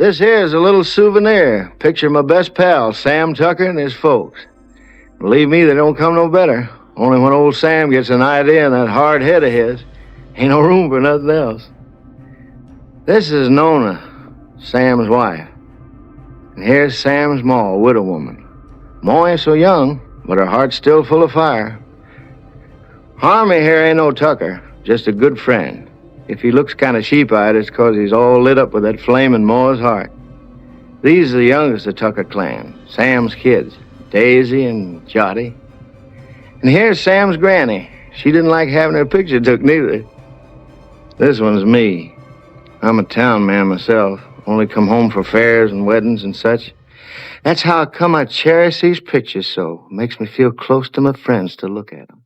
This here is a little souvenir. Picture of my best pal, Sam Tucker, and his folks. Believe me, they don't come no better. Only when old Sam gets an idea in that hard head of his, ain't no room for nothing else. This is Nona, Sam's wife. And here's Sam's ma, a widow woman. Ma ain't so young, but her heart's still full of fire. Harmy here ain't no Tucker, just a good friend. If he looks kind of sheep-eyed, it's 'cause he's all lit up with that flame in Ma's heart. These are the youngest of the Tucker clan, Sam's kids, Daisy and Jot. And here's Sam's granny. She didn't like having her picture took neither. This one's me. I'm a town man myself. Only come home for fairs and weddings and such. That's how come I cherish these pictures so. Makes me feel close to my friends to look at them.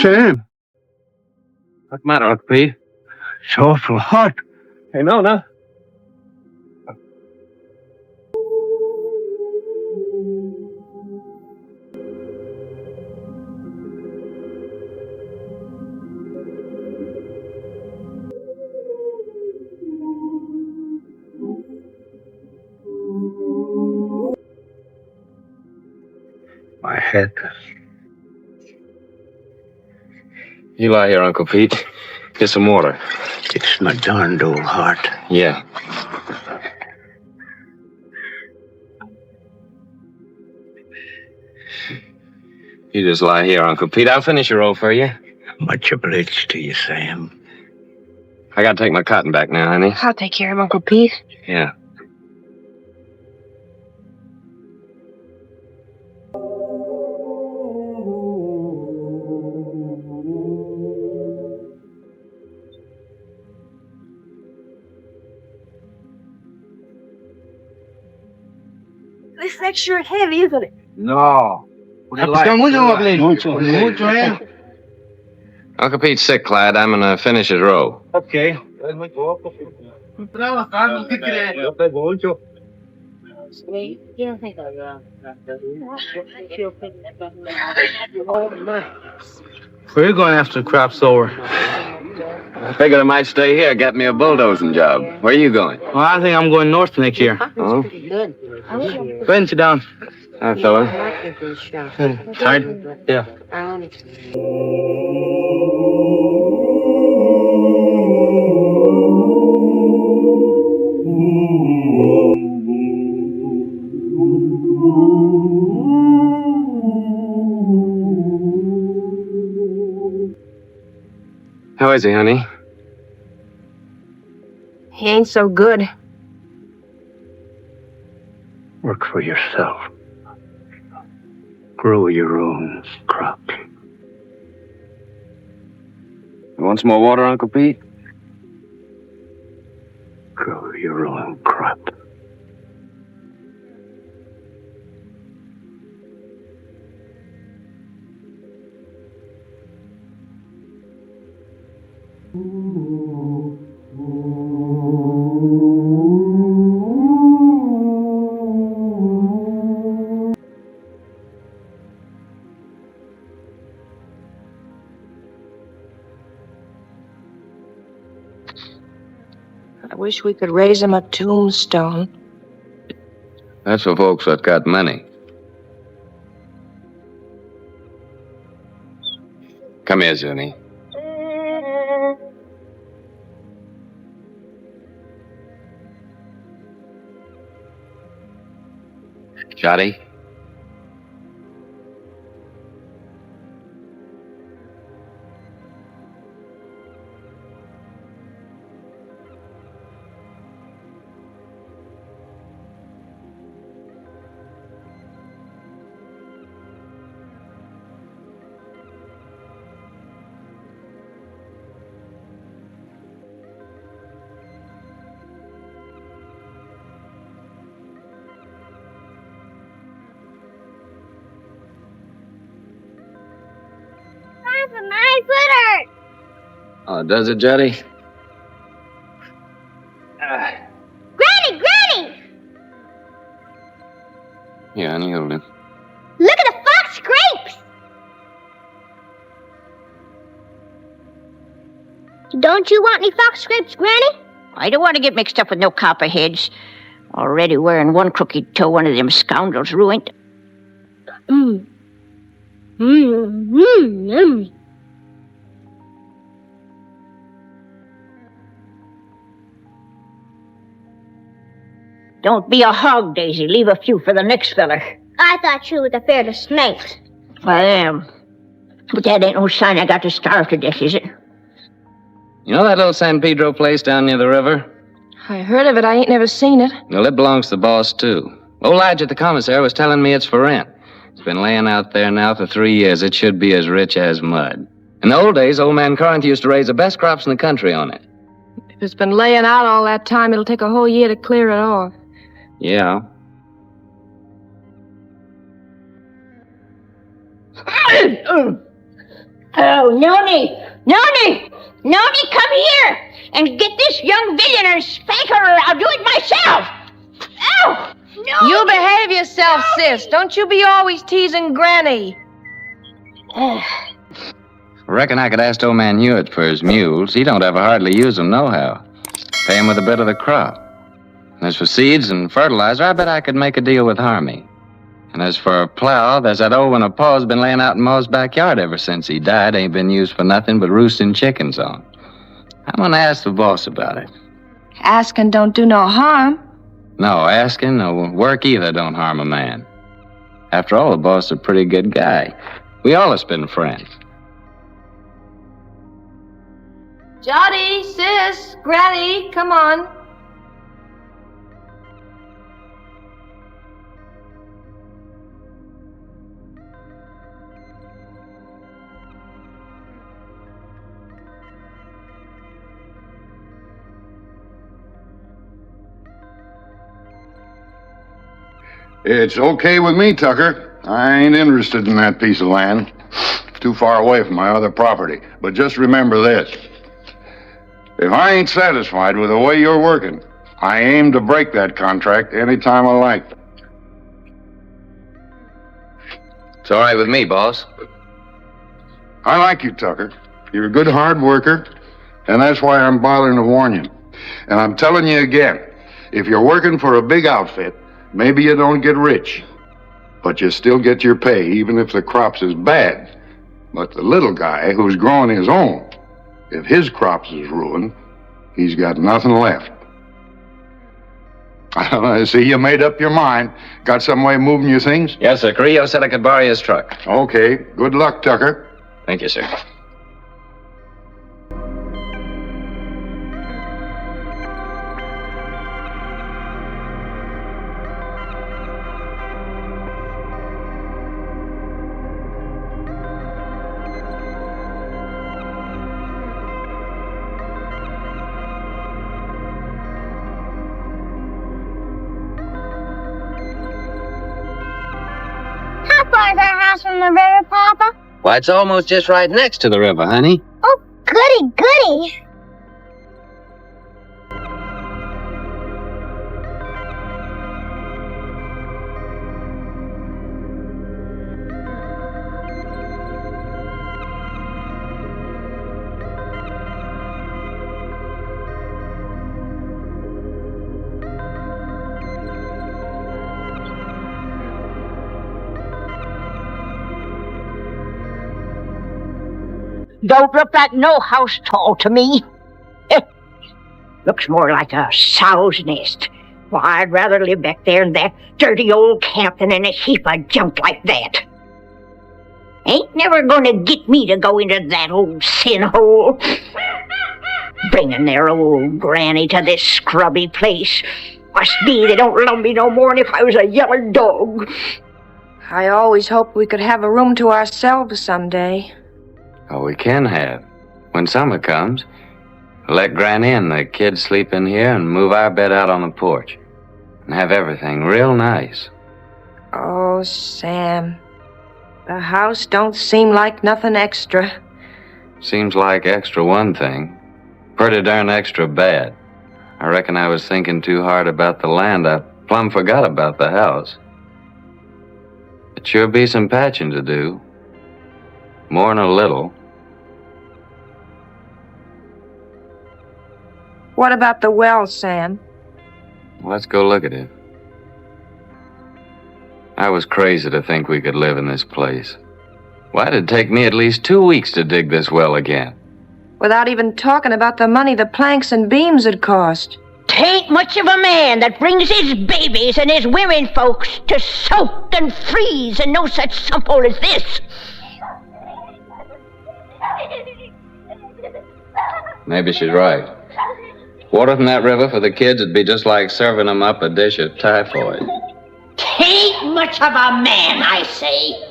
Sam! What's the matter, Uncle Pete? It's awful hot. Hey, Nona. My head. You lie here, Uncle Pete. Get some water. It's my darned old heart. Yeah. You just lie here, Uncle Pete. I'll finish your roll for you. Much obliged to you, Sam. I gotta take my cotton back now, honey. I'll take care of Uncle Pete. Yeah. This thing's sure heavy, isn't it? No. Uncle Pete's sick, Clyde. I'm gonna finish his row. Okay. We're going after the crop's over. I figured I might stay here, get me a bulldozing job. Where are you going? Well, I think I'm going north next year. Oh? Go ahead and sit down. Hi, fella. Tired? Yeah. How is he, honey? He ain't so good. Work for yourself. Grow your own crop. You want some more water, Uncle Pete? Grow your own crop. I wish we could raise him a tombstone. That's for folks that got money. Come here, Zuni. Jotty? My foot hurts. Oh, does it, Jody? Granny, Granny! Yeah, honey, hold it. Look at the fox scrapes! Don't you want any fox scrapes, Granny? I don't want to get mixed up with no copperheads. Already wearing one crooked toe one of them scoundrels ruined. Don't be a hog, Daisy. Leave a few for the next feller. I thought you was afraid of snakes. I am. But that ain't no sign I got to starve to death, is it? You know that little San Pedro place down near the river? I heard of it. I ain't never seen it. Well, it belongs to the boss, too. Old Lige at the commissary was telling me it's for rent. It's been laying out there now for 3 years. It should be as rich as mud. In the old days, old man Corinth used to raise the best crops in the country on it. If it's been laying out all that time, it'll take a whole year to clear it off. Yeah. Oh, Noni, come here and get this young villain and spank her, or I'll do it myself. Ow! No. You behave yourself, sis. Don't you be always teasing Granny. Reckon I could ask old man Hewitt for his mules. He don't ever hardly use them nohow. Pay him with a bit of the crop. And as for seeds and fertilizer, I bet I could make a deal with Harmy. And as for a plow, there's that old one of Pa's been laying out in Ma's backyard ever since he died. Ain't been used for nothing but roosting chickens on. I'm gonna ask the boss about it. Asking don't do no harm. No, asking or work either don't harm a man. After all, the boss is a pretty good guy. We all have been friends. Jotty, sis, Granny, come on. It's okay with me, Tucker. I ain't interested in that piece of land. Too far away from my other property. But just remember this. If I ain't satisfied with the way you're working, I aim to break that contract anytime I like. It's all right with me, boss. I like you, Tucker. You're a good hard worker, and that's why I'm bothering to warn you. And I'm telling you again, if you're working for a big outfit, maybe you don't get rich, but you still get your pay, even if the crops is bad. But the little guy who's growing his own, if his crops is ruined, he's got nothing left. I see you made up your mind. Got some way of moving your things? Yes, sir. Carrillo said I could borrow his truck. Okay. Good luck, Tucker. Thank you, sir. How far is our house from the river, Papa? Why, it's almost just right next to the river, honey. Oh, goody, goody. Don't look like no house tall to me. Looks more like a sow's nest. Well, I'd rather live back there in that dirty old camp than in a heap of junk like that. Ain't never gonna get me to go into that old sin hole. Bringing their old granny to this scrubby place. Must be they don't love me no more'n if I was a yellow dog. I always hoped we could have a room to ourselves someday. Oh, we can have. When summer comes, let Granny and the kids sleep in here and move our bed out on the porch. And have everything real nice. Oh, Sam. The house don't seem like nothing extra. Seems like extra one thing. Pretty darn extra bad. I reckon I was thinking too hard about the land. I plumb forgot about the house. It sure be some patching to do. More'n a little. What about the well, Sam? Let's go look at it. I was crazy to think we could live in this place. Why did it take me at least 2 weeks to dig this well again? Without even talking about the money the planks and beams had cost. Tain't much of a man that brings his babies and his women folks to soak and freeze in no such simple as this. Maybe she's right. Water from that river for the kids would be just like serving them up a dish of typhoid. Tain't much of a man, I say.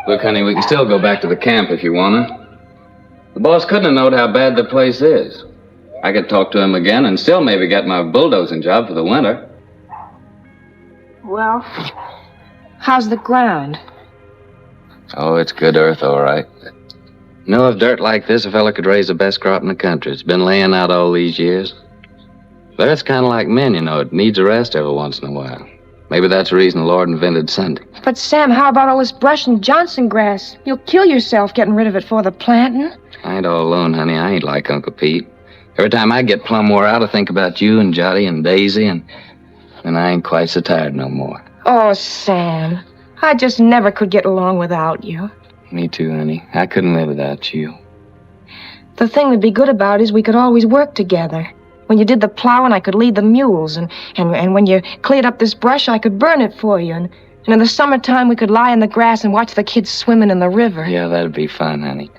Look, honey, we can still go back to the camp if you wanna. The boss couldn't have known how bad the place is. I could talk to him again and still maybe get my bulldozing job for the winter. Well, how's the ground? Oh, it's good earth, all right. You know, if dirt like this, a fella could raise the best crop in the country. It's been laying out all these years. But it's kind of like men, you know. It needs a rest every once in a while. Maybe that's the reason the Lord invented Sunday. But, Sam, how about all this brush and Johnson grass? You'll kill yourself getting rid of it for the planting. I ain't all alone, honey. I ain't like Uncle Pete. Every time I get plumb wore out, I think about you and Jotty and Daisy, and I ain't quite so tired no more. Oh, Sam, I just never could get along without you. Me too, honey. I couldn't live without you. The thing that'd be good about it is we could always work together. When you did the plowing, I could lead the mules, and when you cleared up this brush, I could burn it for you, and in the summertime, we could lie in the grass and watch the kids swimming in the river. Yeah, that'd be fun, honey.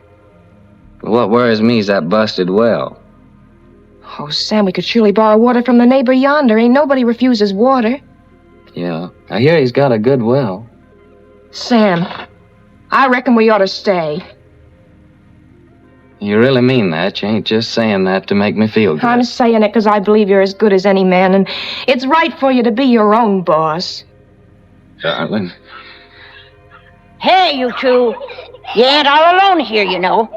But what worries me is that busted well. Oh, Sam, we could surely borrow water from the neighbor yonder. Ain't nobody refuses water. Yeah, I hear he's got a good well. Sam, I reckon we ought to stay. You really mean that? You ain't just saying that to make me feel good. I'm saying it because I believe you're as good as any man, and it's right for you to be your own boss. Darling. Hey, you two. You ain't all alone here, you know.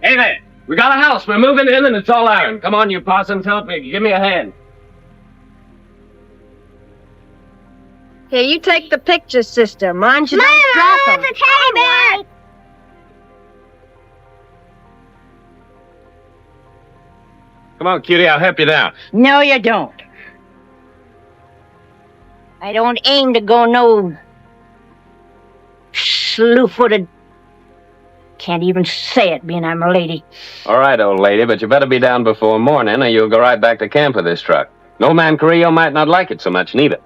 Hey there. We got a house. We're moving in and it's all iron. Come on, you parsons. Help me. Give me a hand. Here, you take the picture, sister. Mind you don't drop them. It's a teddy bear! Come on, cutie. I'll help you down. No, you don't. I don't aim to go no slew-footed. Can't even say it, being I'm a lady. All right, old lady, but you better be down before morning or you'll go right back to camp with this truck. No man Carrillo might not like it so much, neither.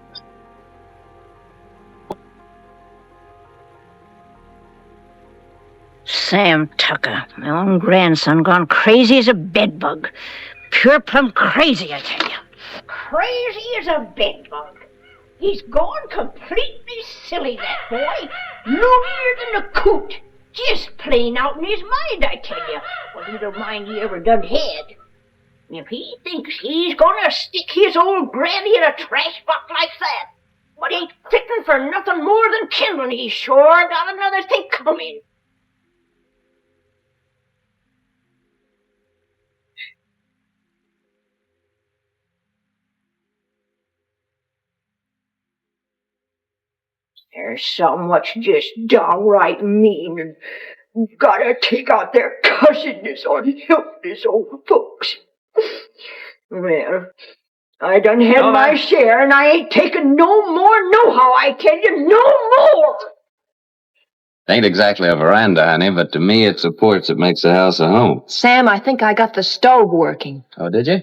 Sam Tucker, my own grandson, gone crazy as a bedbug. Pure plumb crazy, I tell you. Crazy as a bedbug. He's gone completely silly, that boy. Loonier than a coot. Just plain out in his mind, I tell you. What little mind he ever done had. If he thinks he's gonna stick his old granny in a trash box like that, but ain't fitting for nothing more than kindling, he's sure got another thing coming. There's some what's just downright mean and gotta take out their cussedness on helpless old folks. Well, I done had my share and I ain't taking no more nohow, I tell you, no more! Ain't exactly a veranda, honey, but to me it's the porch that makes the house a home. Sam, I think I got the stove working. Oh, did you?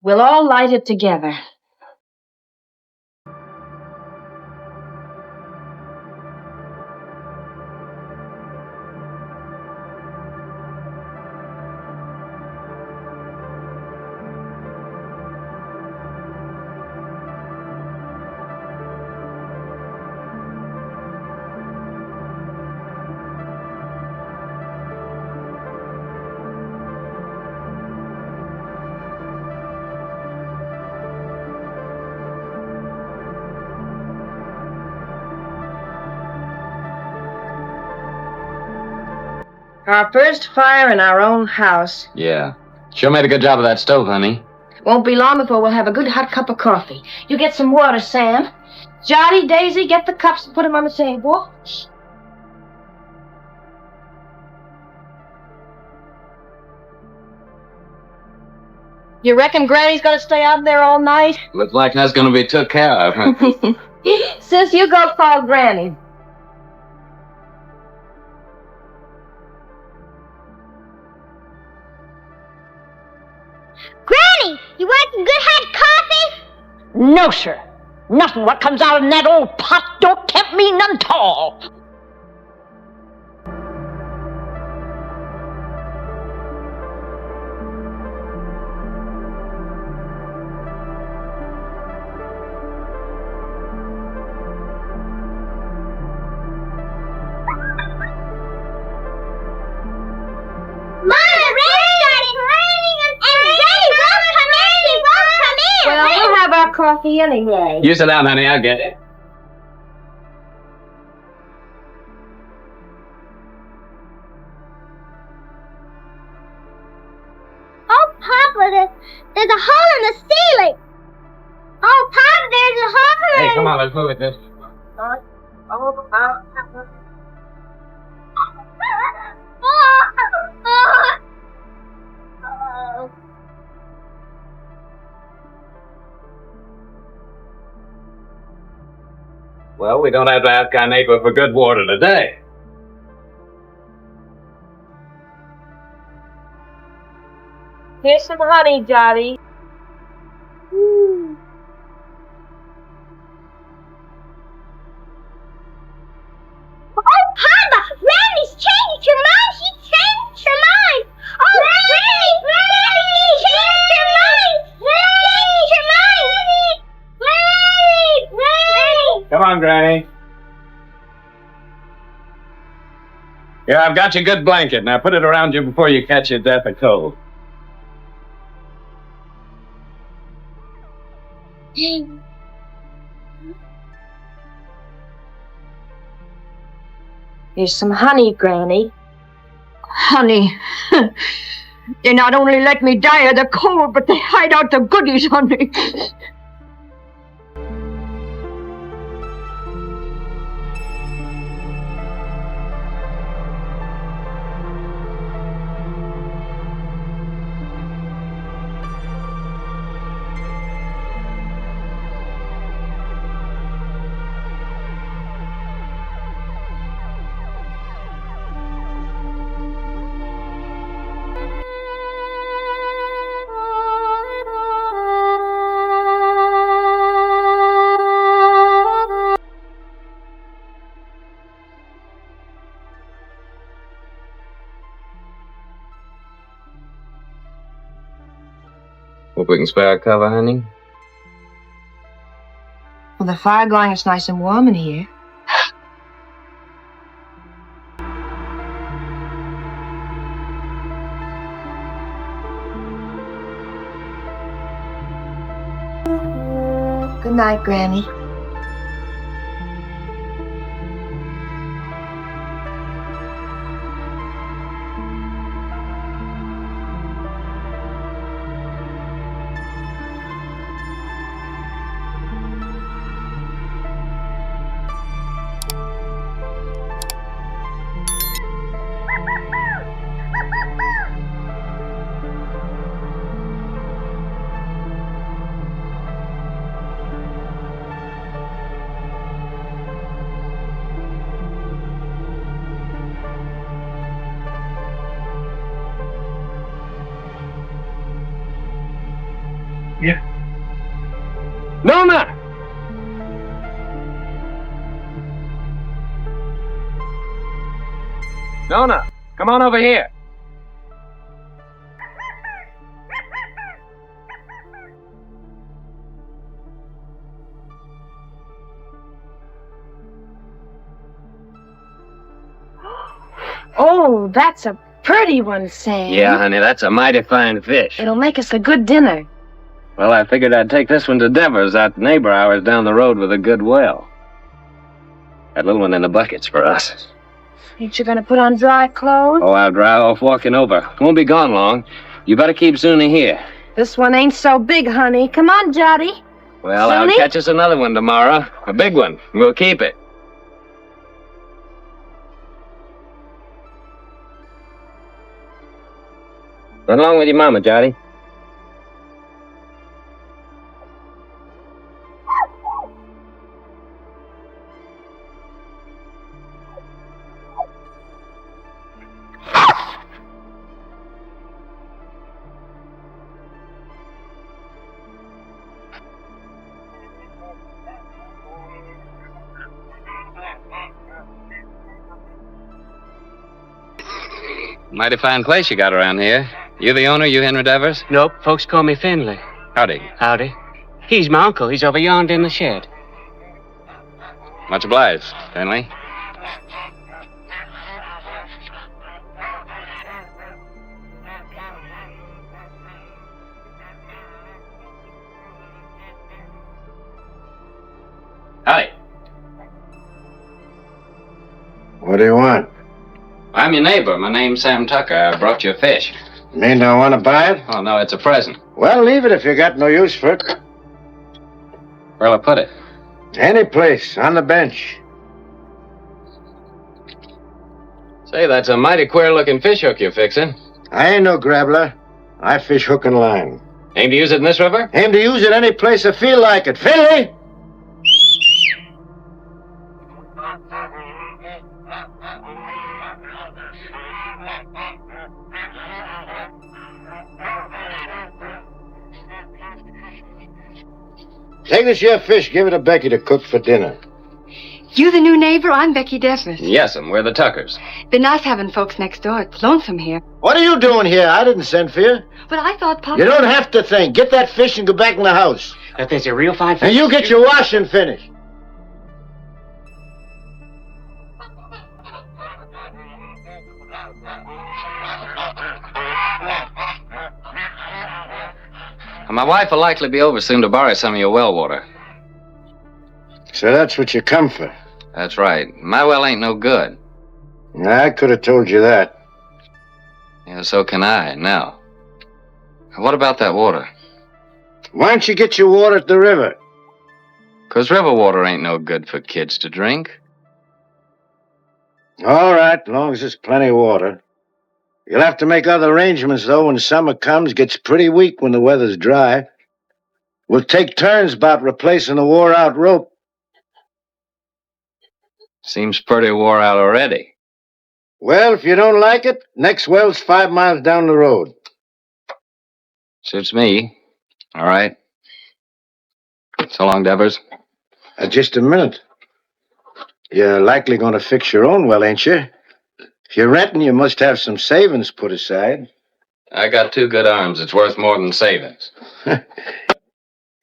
We'll all light it together. Our first fire in our own house. Yeah. Sure made a good job of that stove, honey. Won't be long before we'll have a good hot cup of coffee. You get some water, Sam. Jotty, Daisy, get the cups and put them on the table. You reckon Granny's gonna stay out there all night? Looks like that's gonna be took care of, huh? Sis, you go call Granny. Granny, you want some good hot coffee? No, sir. Nothing what comes out in that old pot don't tempt me none 'tall. Well, we'll have our coffee anyway. You sit down, honey. I'll get it. Oh, Papa, there's a hole in the ceiling. Oh, Papa, there's a hole in Hey, come on, let's move it this. Well, we don't have to ask our neighbor for good water today. Here's some honey, Jotty. Oh, Papa, Granny's changed her mind. She changed her mind. Oh, Granny, changed her mind. Changed her mind. Granny. Come on, Granny. Here, I've got your good blanket. Now put it around you before you catch your death of cold. Here's some honey, Granny. Honey, they not only let me die of the cold, but they hide out the goodies on me. Hope we can spare a cover, honey. With the fire going, it's nice and warm in here. Good night, Granny. Nona! Nona, come on over here. Oh, that's a pretty one, Sam. Yeah, honey, that's a mighty fine fish. It'll make us a good dinner. Well, I figured I'd take this one to Devers, that neighbor ours down the road with a good well. That little one in the bucket's for us. Ain't you gonna put on dry clothes? Oh, I'll drive off walking over. Won't be gone long. You better keep Zuni here. This one ain't so big, honey. Come on, Jotty. Well, Zuni? I'll catch us another one tomorrow. A big one. We'll keep it. Run along with your mama, Jotty. Mighty fine place you got around here. You the owner, you Henry Devers? Nope, folks call me Finley. Howdy. Howdy. He's my uncle. He's over yonder in the shed. Much obliged, Finley. Howdy. What do you want? I'm your neighbor. My name's Sam Tucker. I brought you a fish. Mean don't want to buy it? Oh, no, it's a present. Well, leave it if you got no use for it. Where'll I put it? Any place, on the bench. Say, that's a mighty queer-looking fish hook you're fixing. I ain't no grabbler. I fish hook and line. Aim to use it in this river? Aim to use it any place I feel like it. Finley! Take this here fish, give it to Becky to cook for dinner. You the new neighbor? I'm Becky Devers. Yes'm, we're the Tuckers. Been nice having folks next door. It's lonesome here. What are you doing here? I didn't send for you. But I thought Papa... You don't have to think. Get that fish and go back in the house. If there's a real fine fish... And you get your washing finished. My wife will likely be over soon to borrow some of your well water. So that's what you come for. That's right. My well ain't no good. I could have told you that. Yeah, so can I, now. What about that water? Why don't you get your water at the river? 'Cause river water ain't no good for kids to drink. All right, as long as there's plenty of water. You'll have to make other arrangements, though, when summer comes. Gets pretty weak when the weather's dry. We'll take turns about replacing the wore-out rope. Seems pretty wore out already. Well, if you don't like it, next well's 5 miles down the road. Suits me. All right. So long, Devers. Just a minute. You're likely going to fix your own well, ain't you? If you're renting, you must have some savings put aside. I got 2 good arms. It's worth more than savings.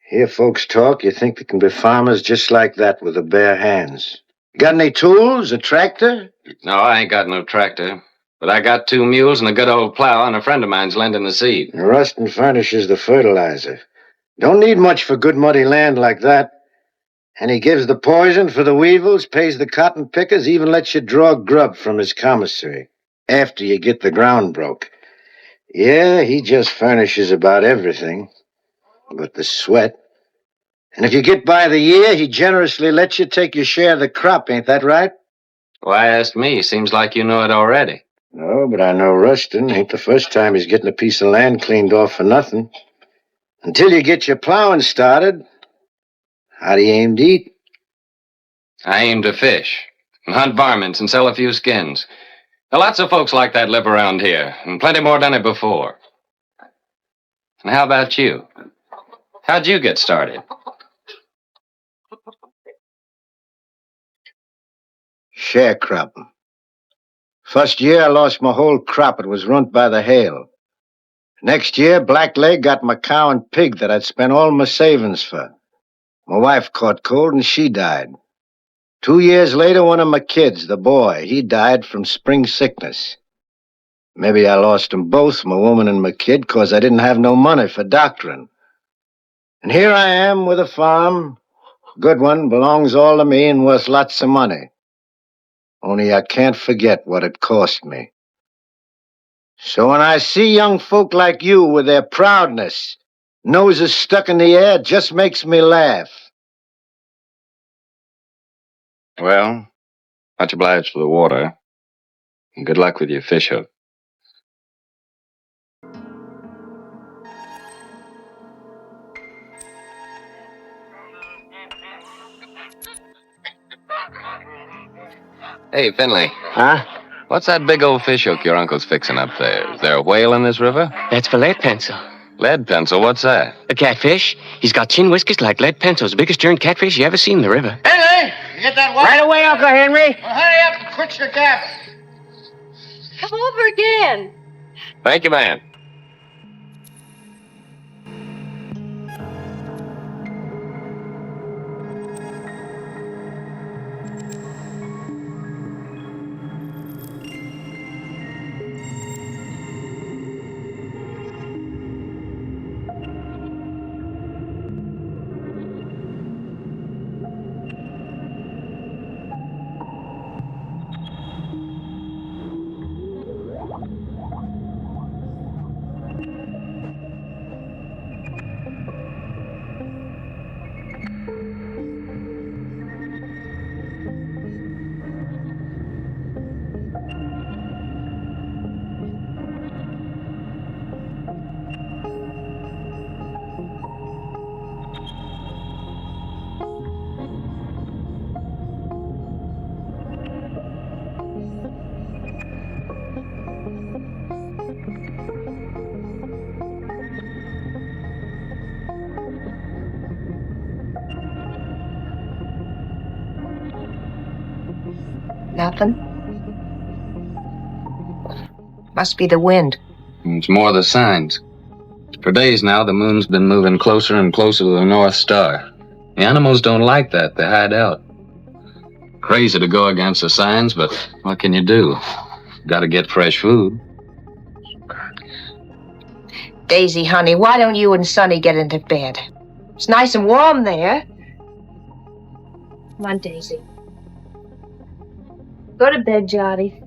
Hear folks talk, you think they can be farmers just like that with the bare hands. You got any tools, a tractor? No, I ain't got no tractor. But I got 2 mules and a good old plow, and a friend of mine's lending the seed. Rustin furnishes the fertilizer. Don't need much for good muddy land like that. And he gives the poison for the weevils, pays the cotton pickers, even lets you draw grub from his commissary after you get the ground broke. Yeah, he just furnishes about everything but the sweat. And if you get by the year, he generously lets you take your share of the crop, ain't that right? Why ask me? Seems like you know it already. No, but I know Rustin. Ain't the first time he's getting a piece of land cleaned off for nothing. Until you get your plowing started, how do you aim to eat? I aim to fish, and hunt varmints, and sell a few skins. Now, lots of folks like that live around here, and plenty more done it before. And how about you? How'd you get started? Sharecropping. First year, I lost my whole crop. It was ruined by the hail. Next year, Blackleg got my cow and pig that I'd spent all my savings for. My wife caught cold and she died. 2 years later, one of my kids, the boy, he died from spring sickness. Maybe I lost them both, my woman and my kid, 'cause I didn't have no money for doctoring. And here I am with a farm. Good one, belongs all to me and worth lots of money. only I can't forget what it cost me. So when I see young folk like you with their proudness, noses stuck in the air, it just makes me laugh. Well, much obliged for the water. And good luck with your fish hook. Hey, Finley. Huh? What's that big old fish hook your uncle's fixing up there? Is there a whale in this river? That's for lead pencil. Lead pencil? What's that? A catfish. He's got chin whiskers like lead pencils. The biggest darn catfish you ever seen in the river. Henry! You get that what? Right away, Uncle Henry. Well, hurry up and quit your gabbing. Come over again. Thank you, man. Nothing? Must be the wind. It's more the signs. For days now, the moon's been moving closer and closer to the North Star. The animals don't like that. They hide out. Crazy to go against the signs, but what can you do? Gotta get fresh food. Daisy, honey, why don't you and Sonny get into bed? It's nice and warm there. Come on, Daisy. Go to bed, Jotty.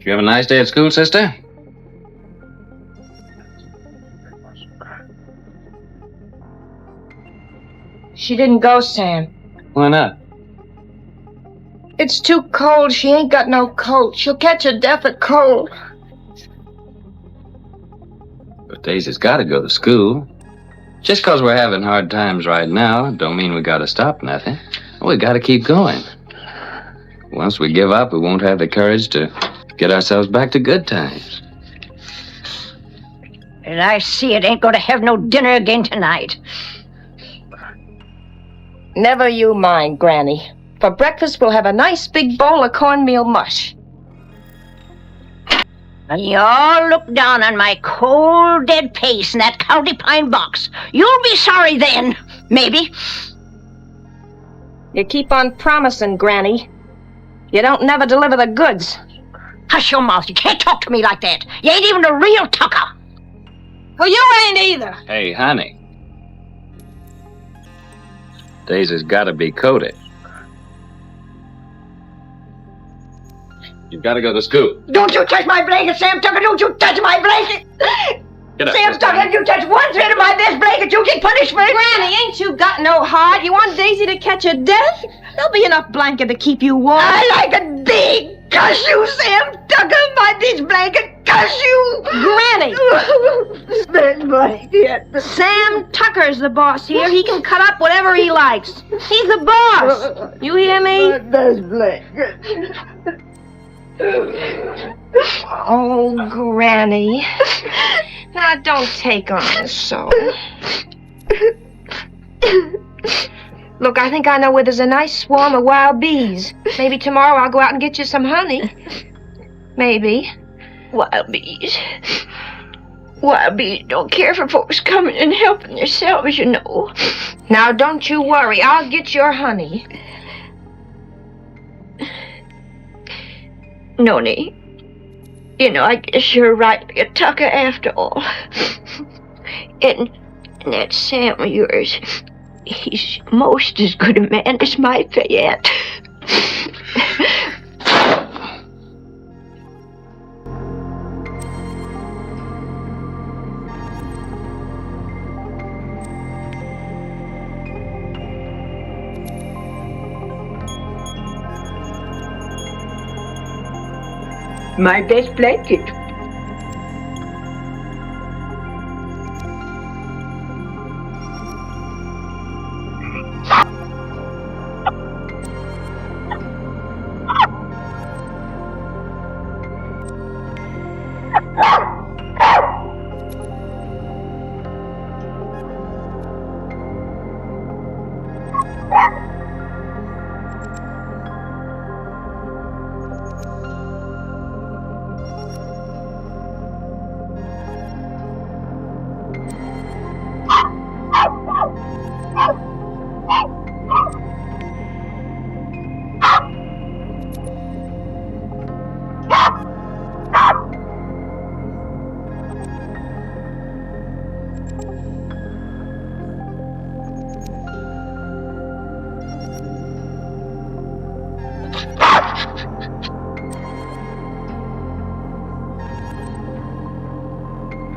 You have a nice day at school, sister? She didn't go, Sam. Why not? It's too cold. She ain't got no coat. She'll catch a death of cold. But Daisy's gotta go to school. Just 'cause we're having hard times right now, don't mean we gotta stop nothing. We gotta keep going. Once we give up, we won't have the courage to get ourselves back to good times. And I see it ain't gonna have no dinner again tonight. Never you mind, Granny. For breakfast, we'll have a nice big bowl of cornmeal mush. And you all look down on my cold, dead face in that county pine box. You'll be sorry then, maybe. You keep on promising, Granny. You don't never deliver the goods. Hush your mouth. You can't talk to me like that. You ain't even a real tucker. Well, you ain't either. Hey, honey. Daisy's gotta be coated. You've gotta go to school. Don't you touch my blanket, Sam Tucker. Don't you touch my blanket. Get up, Sam sister. Tucker, you touch one thread of my best blanket, you get punishment. Granny, ain't you got no heart? You want Daisy to catch a death? There'll be enough blanket to keep you warm. I like a big cuss you, Sam Tucker. My big blanket, cuss you. Granny! Bed blanket. Sam Tucker's the boss here. He can cut up whatever he likes. He's the boss. You hear me? My best blanket. Oh, Granny. Now, don't take on so. Look, I think I know where there's a nice swarm of wild bees. Maybe tomorrow I'll go out and get you some honey. Maybe. Wild bees. Wild bees don't care for folks coming and helping themselves, you know. Now, don't you worry. I'll get your honey. Nona, you know, I guess you're right, a tucker after all. And that Sam of yours, He's most as good a man as my Fayette. My best blanket.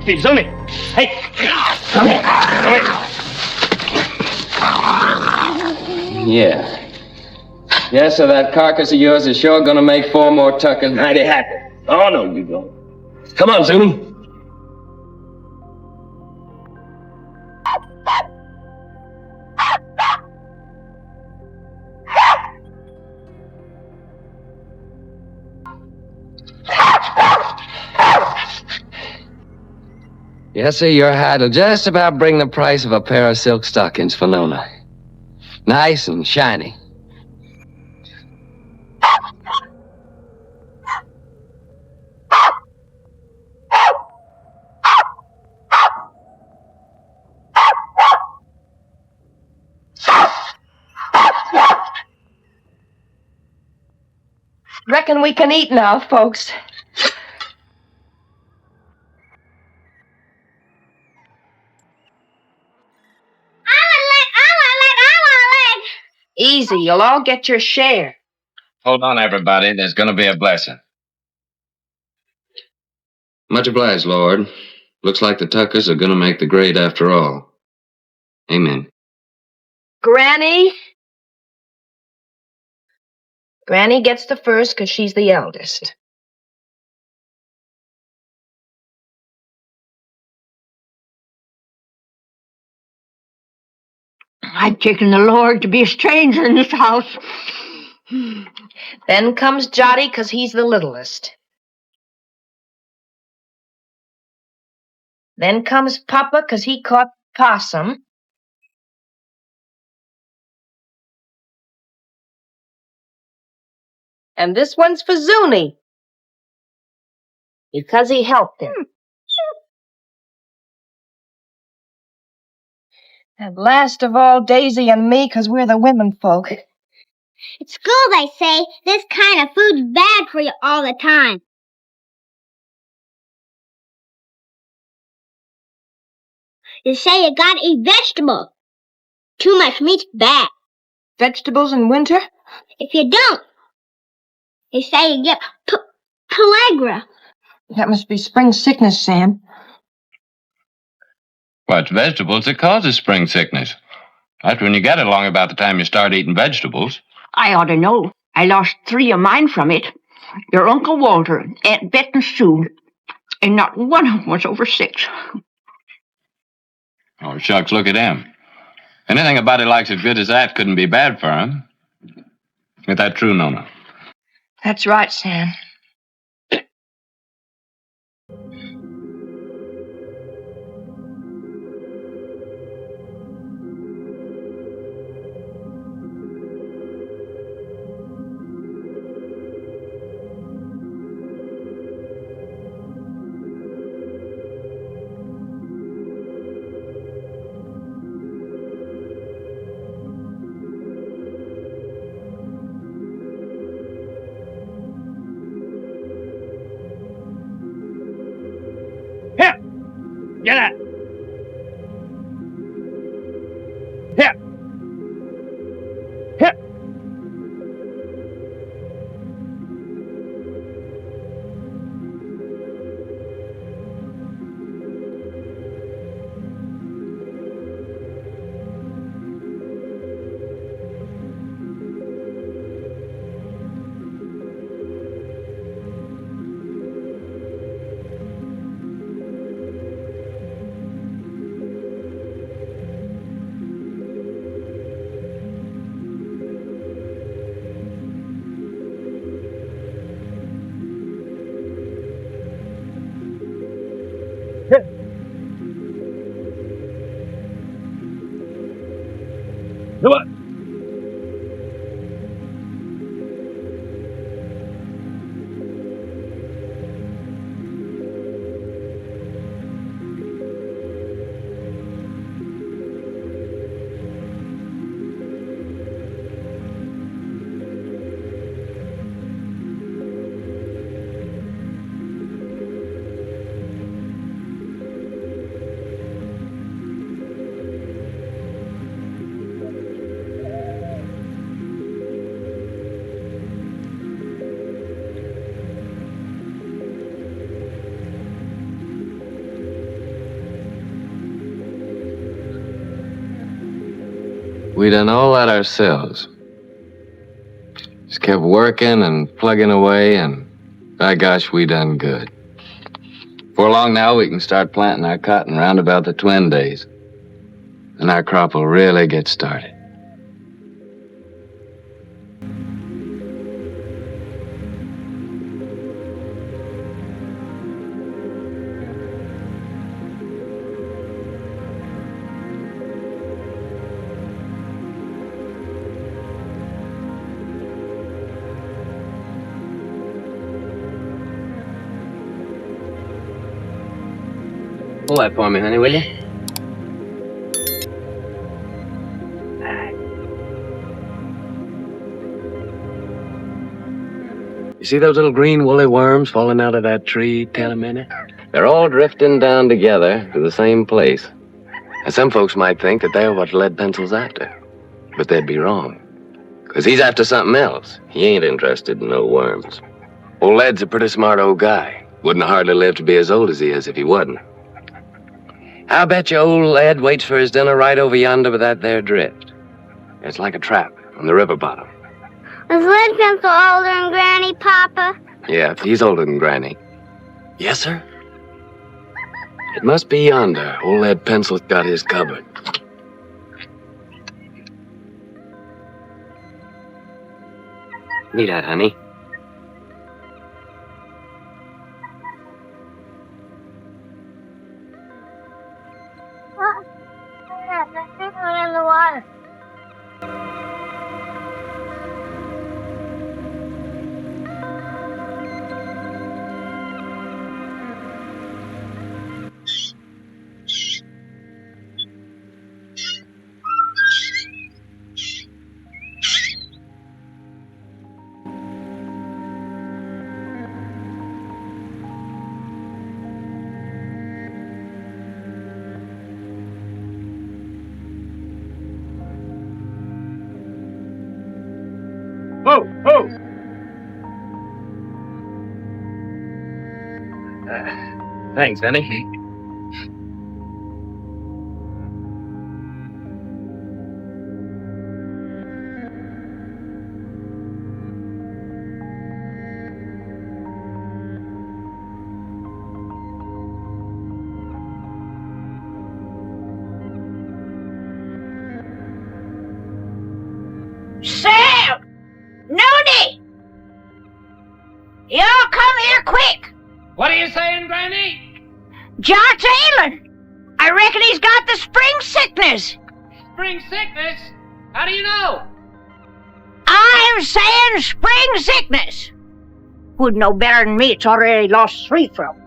Hey, Zuni! Hey! Come here! Yeah. Yeah, so that carcass of yours is sure gonna make 4 more tuckers. Mighty happy. Oh, no, you don't. Come on, Zuni. Yes, sir, your hide'll just about bring the price of a pair of silk stockings for Nona. Nice and shiny. Reckon we can eat now, folks. Easy, you'll all get your share. Hold on, everybody. There's going to be a blessing. Much obliged, Lord. Looks like the Tuckers are going to make the grade after all. Amen. Granny? Granny gets the first because she's the eldest. I've taken the Lord to be a stranger in this house. Then comes Jotty because he's the littlest. Then comes Papa because he caught possum. And this one's for Zuni because he helped him. And last of all, Daisy and me because we're the women folk. At school they say this kind of food's bad for you all the time. They say you gotta eat vegetables. Too much meat's bad. Vegetables in winter? If you don't, they say you get pellagra. That must be spring sickness, Sam. Well, it's vegetables that causes spring sickness. That's when you get it, along about the time you start eating vegetables. I ought to know. I lost 3 of mine from it. Your Uncle Walter, Aunt Bet and Sue, and not one of them was over 6. Oh, shucks, look at him. Anything a body likes as good as that couldn't be bad for him. Is that true, Nona? That's right, Sam. Here! Get out! Here! Come on. We done all that ourselves. Just kept working and plugging away, and by gosh, we done good. Before long now, we can start planting our cotton round about the twin days. And our crop will really get started. Pull that for me, honey, will you? You see those little green woolly worms falling out of that tree? Tell a minute. They're all drifting down together to the same place. And some folks might think that they're what Lead Pencil's after. But they'd be wrong. Because he's after something else. He ain't interested in no worms. Old Lead's a pretty smart old guy. Wouldn't hardly live to be as old as he is if he wasn't. I bet you old Lead waits for his dinner right over yonder by that there drift. It's like a trap on the river bottom. Is Lead Pencil older than Granny, Papa? Yeah, he's older than Granny. Yes, sir? It must be yonder. Old Lead Pencil's got his cupboard. Need that, honey? In the water. Whoa, whoa! Thanks, honey. Sam! Nona! Y'all come here quick! What are you saying, Granny? Jot's ailing. I reckon he's got the spring sickness. Spring sickness? How do you know? I'm saying spring sickness. Who'd know better than me? It's already lost 3 from.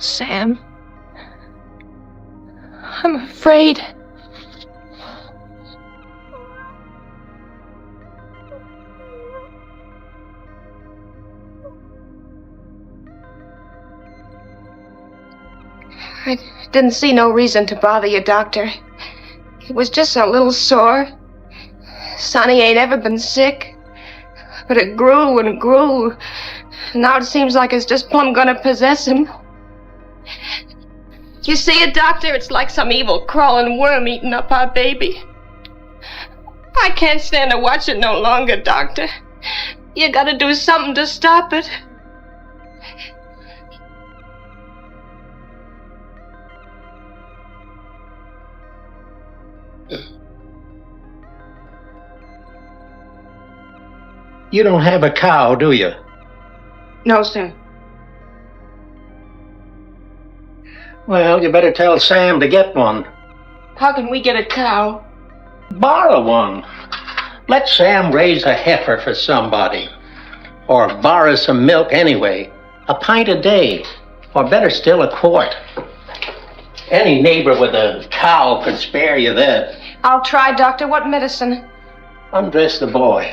Sam, I'm afraid. I didn't see no reason to bother you, Doctor. It was just a little sore. Sonny ain't ever been sick. But it grew and grew. Now it seems like it's just plumb gonna possess him. You see it, Doctor? It's like some evil crawling worm eating up our baby. I can't stand to watch it no longer, Doctor. You gotta do something to stop it. You don't have a cow, do you? No, sir. Well, you better tell Sam to get one. How can we get a cow? Borrow one. Let Sam raise a heifer for somebody. Or borrow some milk anyway. A pint a day. Or better still, a quart. Any neighbor with a cow could spare you that. I'll try, Doctor. What medicine? Undress the boy.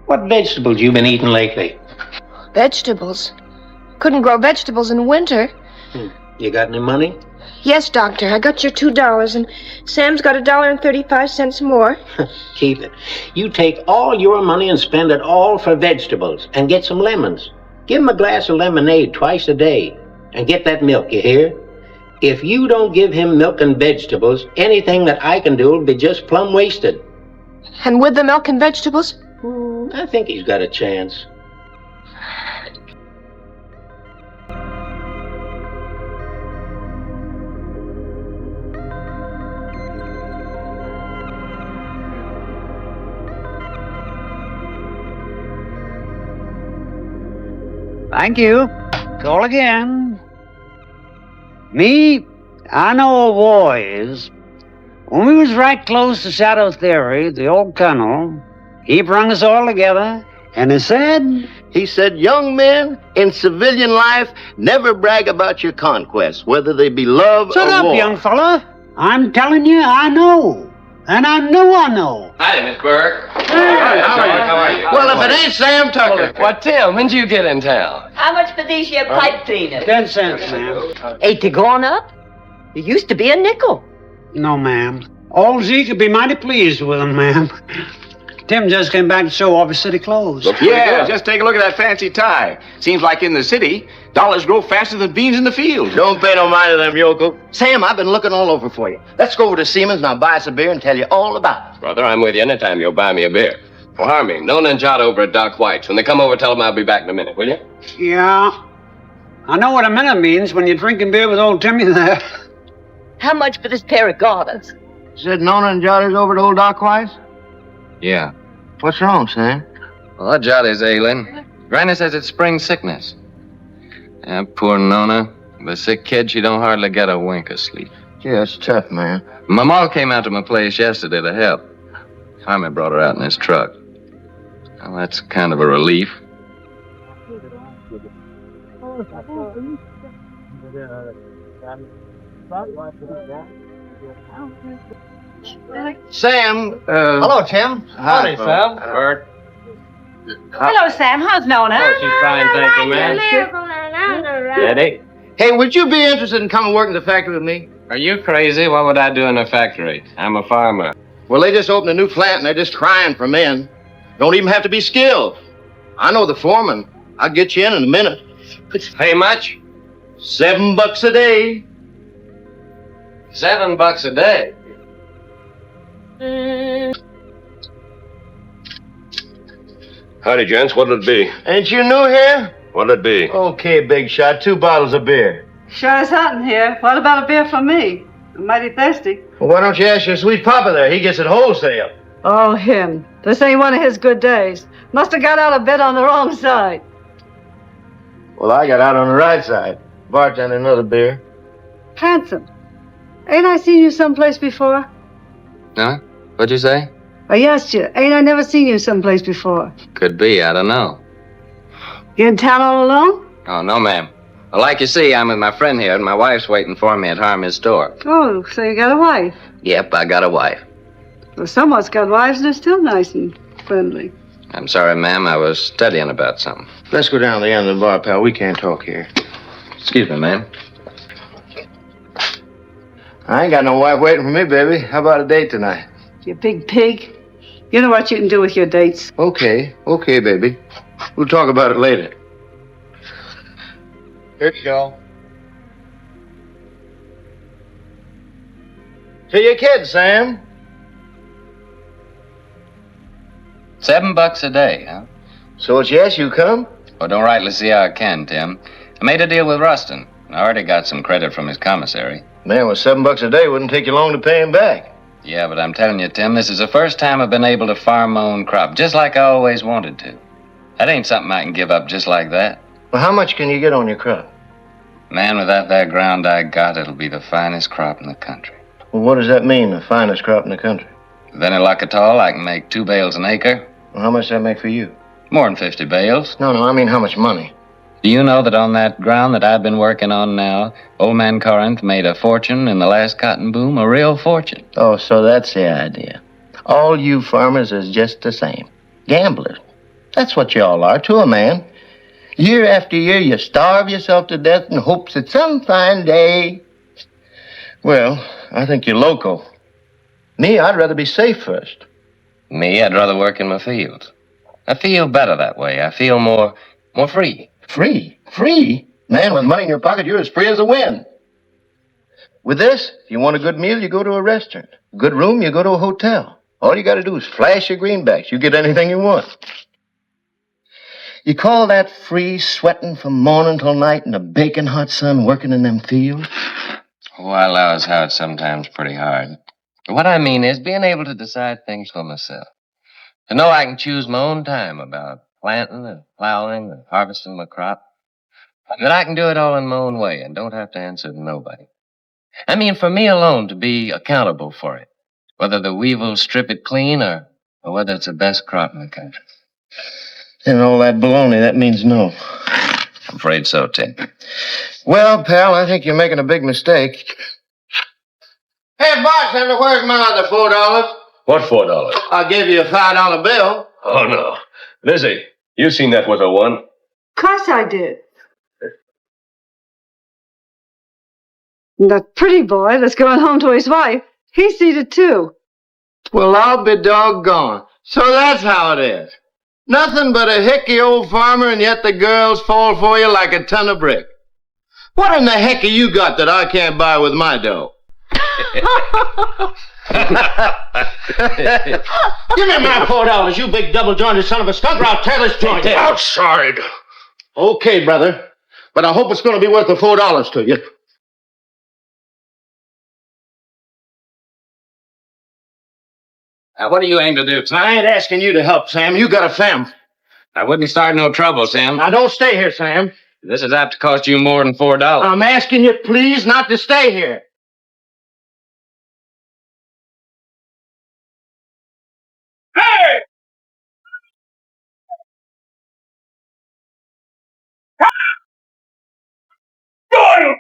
What vegetables you been eating lately? Vegetables. Couldn't grow vegetables in winter. You got any money? Yes, Doctor. I got your $2, and Sam's got $1.35 more. Keep it. You take all your money and spend it all for vegetables, and get some lemons. Give him a glass of lemonade twice a day, and get that milk, you hear? If you don't give him milk and vegetables, anything that I can do will be just plumb wasted. And with the milk and vegetables? I think he's got a chance. Thank you. Call again. Me, I know boys. When we was right close to Shadow Theory, the old colonel, he brung us all together, and he said... He said, young men in civilian life, never brag about your conquests, whether they be love Shut or up, war. young fella. I'm telling you, I know. And I know I know. Hi, Miss Burke. How are you? Well, if it ain't Sam Tucker. What, Tim? When'd you get in town? How much for these here pipe cleaners? 10 cents, ma'am. Ain't they gone up? It used to be a nickel. No, ma'am. Old Zeke could be mighty pleased with them, ma'am. Tim just came back to show off his city clothes. Yeah, just take a look at that fancy tie. Seems like in the city, dollars grow faster than beans in the field. Don't pay no mind to them, yokel. Sam, I've been looking all over for you. Let's go over to Siemens and I'll buy us a beer and tell you all about it. Brother, I'm with you anytime you'll buy me a beer. Well, Harmy, Nona and Jot over at Doc White's. When they come over, tell them I'll be back in a minute, will you? Yeah. I know what a minute means when you're drinking beer with old Timmy there. How much for this pair of garters? Said Nona and Jotty's over to old Doc White's? Yeah. What's wrong, Sam? Well, that Jotty's ailing. Granny says it's spring sickness. Yeah, poor Nona. The sick kid, she don't hardly get a wink of sleep. Yeah, it's tough, man. My ma came out to my place yesterday to help. Harmy brought her out in his truck. Well, that's kind of a relief. Sam, Hello, Tim. Howdy, Sam. Bert. Hello, Sam. How's Nona? Oh, she's fine, thank you, man. Ready? Hey, would you be interested in coming work in the factory with me? Are you crazy? What would I do in a factory? I'm a farmer. Well, they just opened a new plant and they're just crying for men. Don't even have to be skilled. I know the foreman. I'll get you in a minute. Pay much? $7 a day. $7 a day. Howdy, gents. What'll it be? Ain't you new here? What'll it be? Okay, big shot. 2 bottles of beer. Sure is hot in here. What about a beer for me? I'm mighty thirsty. Well, why don't you ask your sweet papa there? He gets it wholesale. Oh, him. This ain't one of his good days. Must have got out of bed on the wrong side. Well, I got out on the right side. Bartender, another beer. Handsome. Ain't I seen you someplace before? Huh? What'd you say? I asked you, ain't I never seen you someplace before? Could be, I don't know. You in town all alone? Oh, no, ma'am. Well, like you see, I'm with my friend here, and my wife's waiting for me at Harmy's store. Oh, so you got a wife. Yep, I got a wife. Well, someone's got wives and they're still nice and friendly. I'm sorry, ma'am, I was studying about something. Let's go down to the end of the bar, pal. We can't talk here. Excuse me, ma'am. I ain't got no wife waiting for me, baby. How about a date tonight? You big pig. You know what you can do with your dates. Okay, baby. We'll talk about it later. Here you go. To your kids, Sam. $7 a day, huh? So it's yes, you come? Well, don't rightly see how I can, Tim. I made a deal with Rustin. I already got some credit from his commissary. Man, with $7 a day, wouldn't take you long to pay him back. Yeah, but I'm telling you, Tim, this is the first time I've been able to farm my own crop, just like I always wanted to. That ain't something I can give up just like that. Well, how much can you get on your crop? Man, without that ground I got, it'll be the finest crop in the country. Well, what does that mean, the finest crop in the country? With any luck at all, I can make 2 bales an acre. Well, how much does that make for you? More than 50 bales. No, I mean how much money? Do you know that on that ground that I've been working on now, old man Corinth made a fortune in the last cotton boom, a real fortune? Oh, so that's the idea. All you farmers is just the same. Gamblers. That's what you all are, to a man. Year after year, you starve yourself to death in hopes that some fine day... Well, I think you're loco. Me, I'd rather be safe first. Me, I'd rather work in my fields. I feel better that way. I feel more free. Free? Free? Man, with money in your pocket, you're as free as the wind. With this, if you want a good meal, you go to a restaurant. A good room, you go to a hotel. All you gotta do is flash your greenbacks. You get anything you want. You call that free, sweating from morning till night in the baking hot sun, working in them fields? Oh, I allow as how it's sometimes pretty hard. But what I mean is being able to decide things for myself. To know I can choose my own time about planting and plowing and harvesting my crop. That I can do it all in my own way and don't have to answer to nobody. I mean, for me alone to be accountable for it. Whether the weevils strip it clean or whether it's the best crop in the country. And all that baloney, that means no. I'm afraid so, Tim. Well, pal, I think you're making a big mistake. Hey, bartender, where's my other $4? What $4? I'll give you a $5 bill. Oh, no. Lizzie, you seen that was a one. Of course I did. And that pretty boy that's going home to his wife, he's seen it too. Well, I'll be doggone. So that's how it is. Nothing but a hicky old farmer, and yet the girls fall for you like a ton of brick. What in the heck have you got that I can't buy with my dough? Give me my $4, you big double-jointed son of a skunk, or I'll tear this joint Outside. Okay, brother. But I hope it's going to be worth the $4 to you. Now, what do you aim to do, Sam? I ain't asking you to help, Sam. You got a family. I wouldn't start no trouble, Sam. Now, don't stay here, Sam. This is apt to cost you more than $4. I'm asking you, please, not to stay here. Hey! Doyle!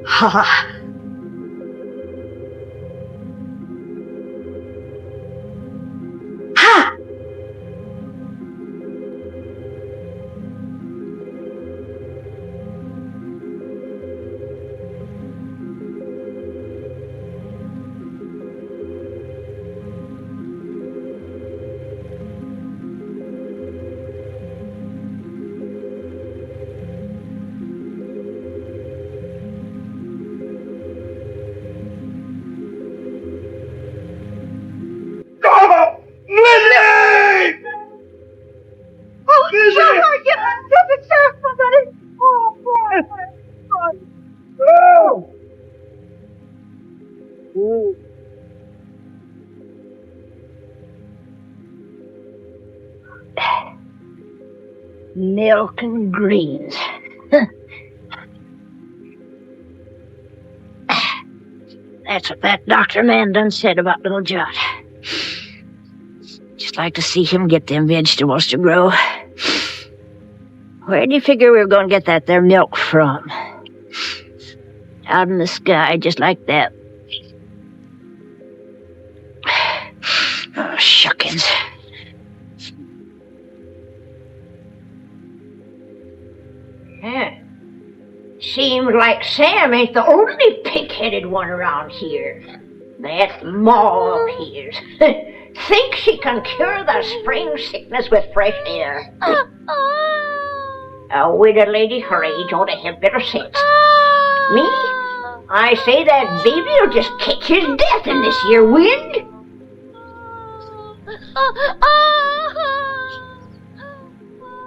Ha ha. Milk and greens. That's what that doctor man done said about little Jot. just like to see him get them vegetables to grow. Where do you figure we were going to get that there milk from? Out in the sky, just like that. Oh, shuckins. Yeah. Seems like Sam ain't the only pig-headed one around here. That Ma of his thinks she can cure the spring sickness with fresh air. With a lady her age ought to have better sense. Me? I say that baby'll just catch his death in this here wind.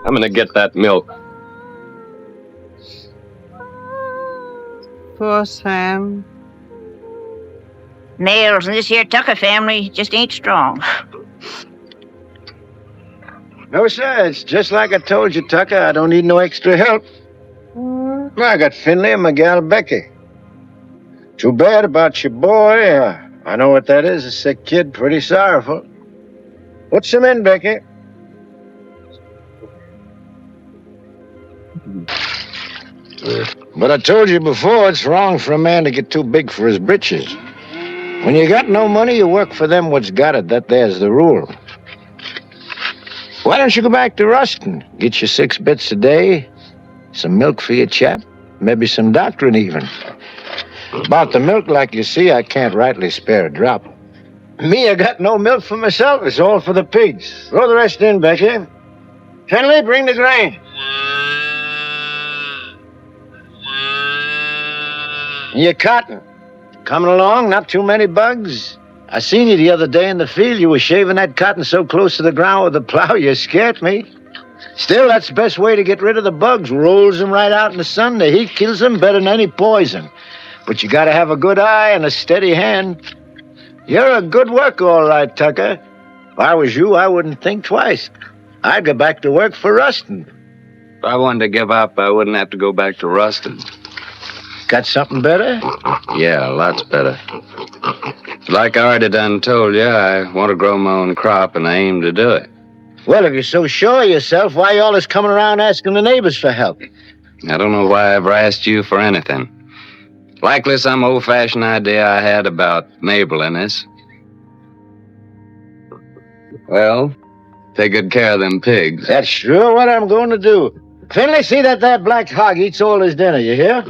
I'm gonna get that milk. Poor Sam. Nails in this here Tucker family just ain't strong. No, sir. It's just like I told you, Tucker. I don't need no extra help. I got Finley and my gal Becky. Too bad about your boy. I know what that is, a sick kid. Pretty sorrowful. Put some in, Becky. But I told you before, it's wrong for a man to get too big for his britches. When you got no money, you work for them what's got it. That there's the rule. Why don't you go back to Ruston? Get you 6 bits a day, some milk for your chap, maybe some doctoring even. About the milk, like you see, I can't rightly spare a drop. Me, I got no milk for myself. It's all for the pigs. Throw the rest in, Becky. Finley, bring the grain. And your cotton. Coming along, not too many bugs? I seen you the other day in the field. You were shaving that cotton so close to the ground with the plow, you scared me. Still, that's the best way to get rid of the bugs. Rolls them right out in the sun. The heat kills them better than any poison. But you gotta have a good eye and a steady hand. You're a good worker, all right, Tucker. If I was you, I wouldn't think twice. I'd go back to work for Ruston. If I wanted to give up, I wouldn't have to go back to Ruston. Got something better? Yeah, lots better. Like I already done told you, I want to grow my own crop, and I aim to do it. Well, if you're so sure of yourself, why you always coming around asking the neighbors for help? I don't know why I ever asked you for anything. Likely some old-fashioned idea I had about neighborliness. Well, take good care of them pigs. That's sure what I'm going to do. Finley, see that black hog eats all his dinner, you hear?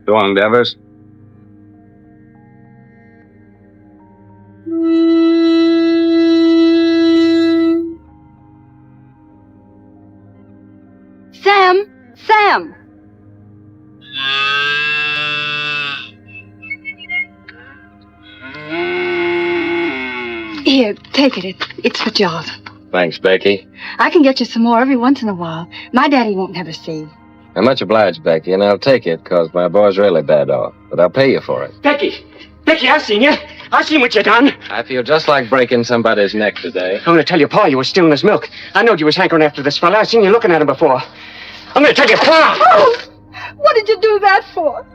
So long, Devers. Sam! Sam! Here, take it. It's for Jot. Thanks, Becky. I can get you some more every once in a while. My daddy won't never see. I'm much obliged, Becky, and I'll take it, because my boy's really bad off. But I'll pay you for it. Becky! Becky, I've seen you. I've seen what you done. I feel just like breaking somebody's neck today. I'm going to tell your pa you was stealing his milk. I knowed you was hankering after this fella. I seen you looking at him before. I'm going to tell your pa! Oh! What did you do that for?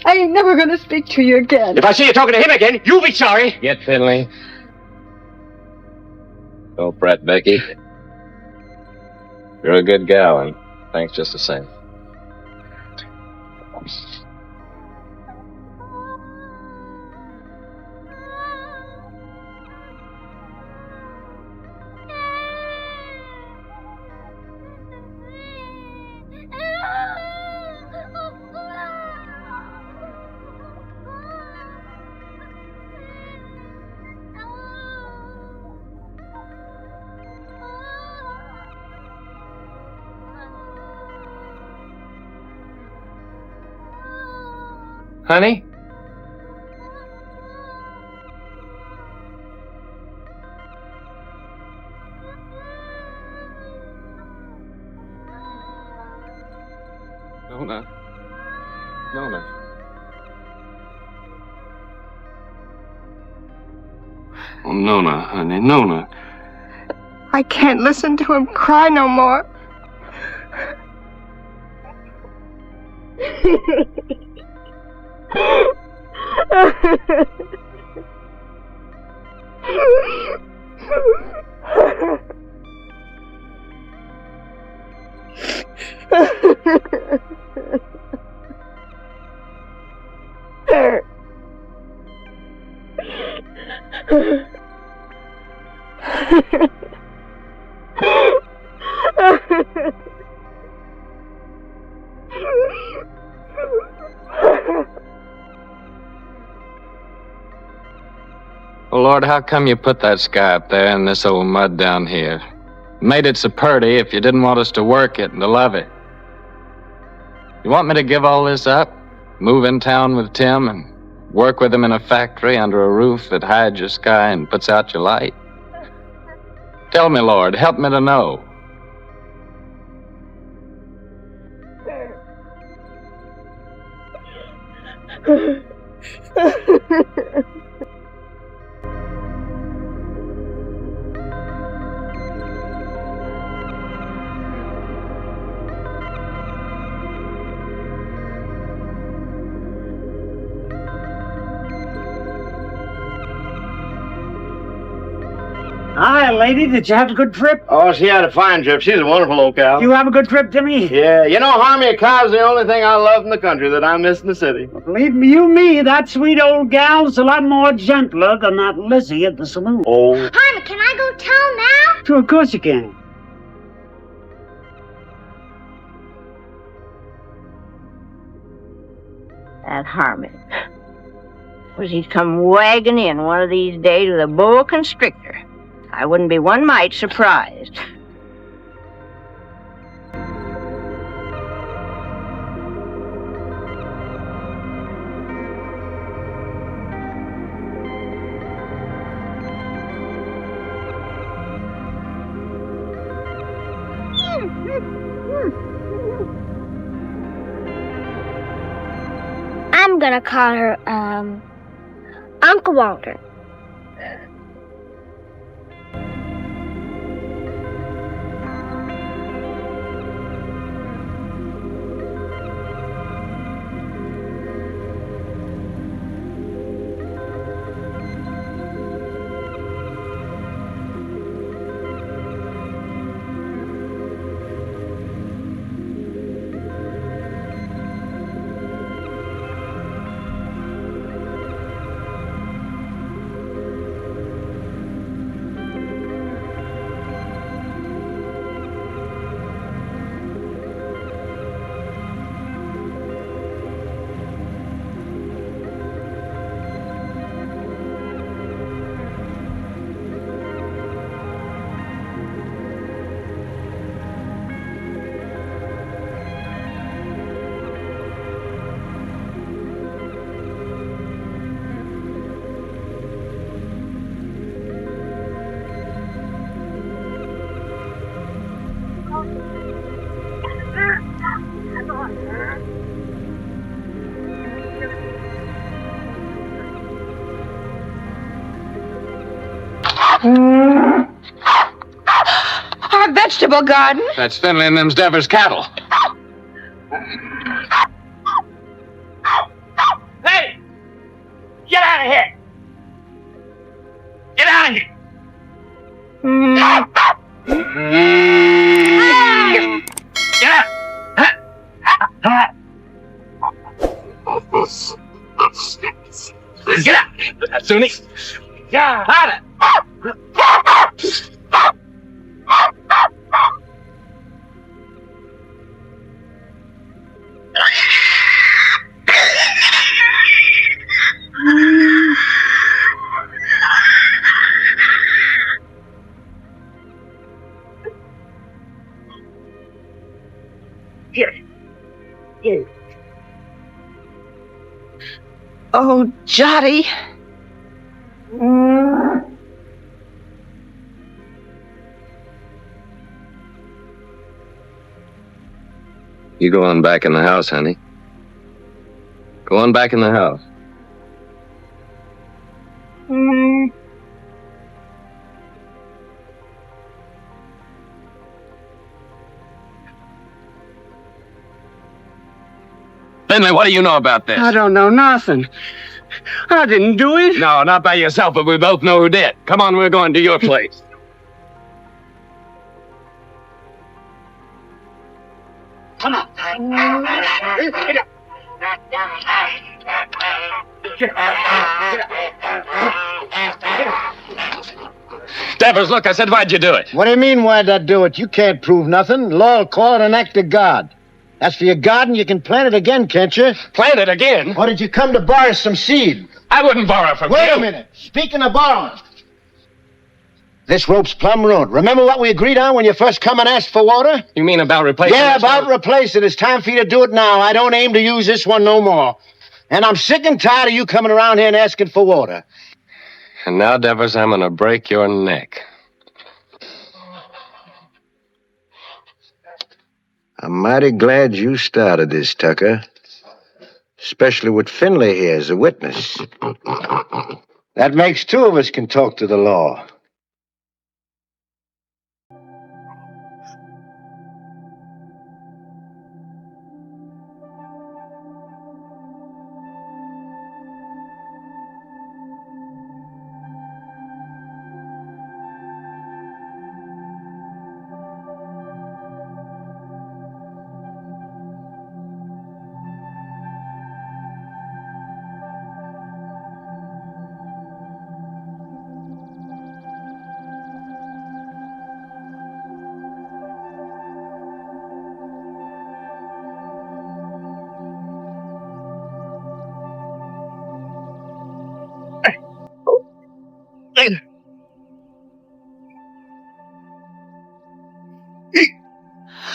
I ain't never going to speak to you again. If I see you talking to him again, you'll be sorry. Get Finley. Don't fret, Becky. You're a good gal, and thanks just the same. Honey? Nona. Nona. Oh, Nona, honey, Nona. I can't listen to him cry no more. Oh, Lord, how come you put that sky up there and this old mud down here? Made it so purty if you didn't want us to work it and to love it. You want me to give all this up? Move in town with Tim and work with him in a factory under a roof that hides your sky and puts out your light? Tell me, Lord, help me to know. Hi, lady. Did you have a good trip? Oh, she had a fine trip. She's a wonderful old cow. You have a good trip, Timmy? Yeah, you know, Harmy, a cow's the only thing I love in the country that I miss in the city. Well, believe me, that sweet old gal's a lot more gentler than that Lizzie at the saloon. Oh. Harmy, can I go tell now? Sure, of course you can. That Harmy. Was he'd come wagging in one of these days with a boa constrictor. I wouldn't be one mite surprised. I'm gonna call her, Uncle Walter. Our vegetable garden? That's Finley and them's Devers cattle. Hey! Get out of here! Get out of here! Get out! Get out! Sunni! Get out! Here. Oh, Jotty. You go on back in the house, honey. Go on back in the house. Finley, what do you know about this? I don't know nothing. I didn't do it. No, not by yourself, but we both know who did. Come on, we're going to your place. Come on. Devers, look, I said, why'd you do it? What do you mean, why'd I do it? You can't prove nothing. Law will call it an act of God. As for your garden, you can plant it again, can't you? Plant it again? Or did you come to borrow some seed? I wouldn't borrow from you. Wait a minute. Speaking of borrowing, this rope's plumb ruined. Remember what we agreed on when you first come and asked for water? You mean about replacing Yeah, this about rope? replacing. It's time for you to do it now. I don't aim to use this one no more. And I'm sick and tired of you coming around here and asking for water. And now, Devers, I'm gonna break your neck. I'm mighty glad you started this, Tucker. Especially with Finley here as a witness. That makes two of us can talk to the law.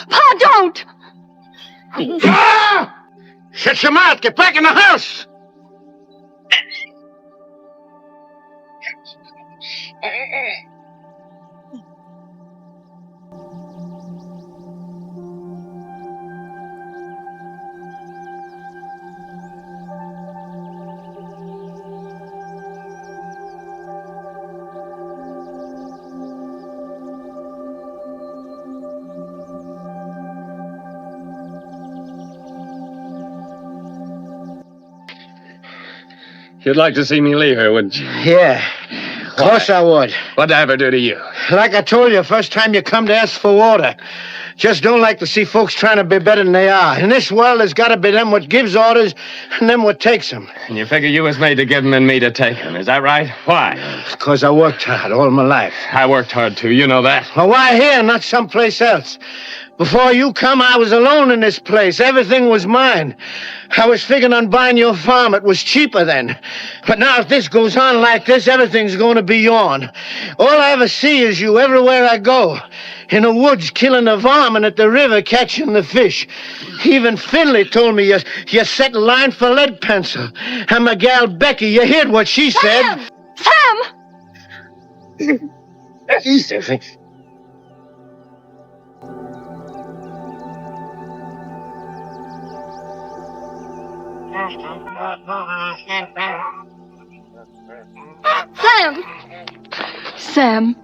Pa, don't! Ah! Shut your mouth! Get back in the house! You'd like to see me leave her, wouldn't you? Yeah, of course I would. What'd I ever do to you? Like I told you, first time you come to ask for water. Just don't like to see folks trying to be better than they are. In this world, there's got to be them what gives orders and them what takes them. And you figure you was made to give them and me to take them, is that right? Why? Because I worked hard all my life. I worked hard, too. You know that. Well, why here, not someplace else? Before you come, I was alone in this place. Everything was mine. I was figuring on buying your farm. It was cheaper then. But now if this goes on like this, everything's going to be yourn. All I ever see is you everywhere I go. In the woods killing the varmint, at the river catching the fish. Even Finley told me you set in line for lead pencil. And my gal Becky, you heard what she said. Sam! Easy. Sam! Sam,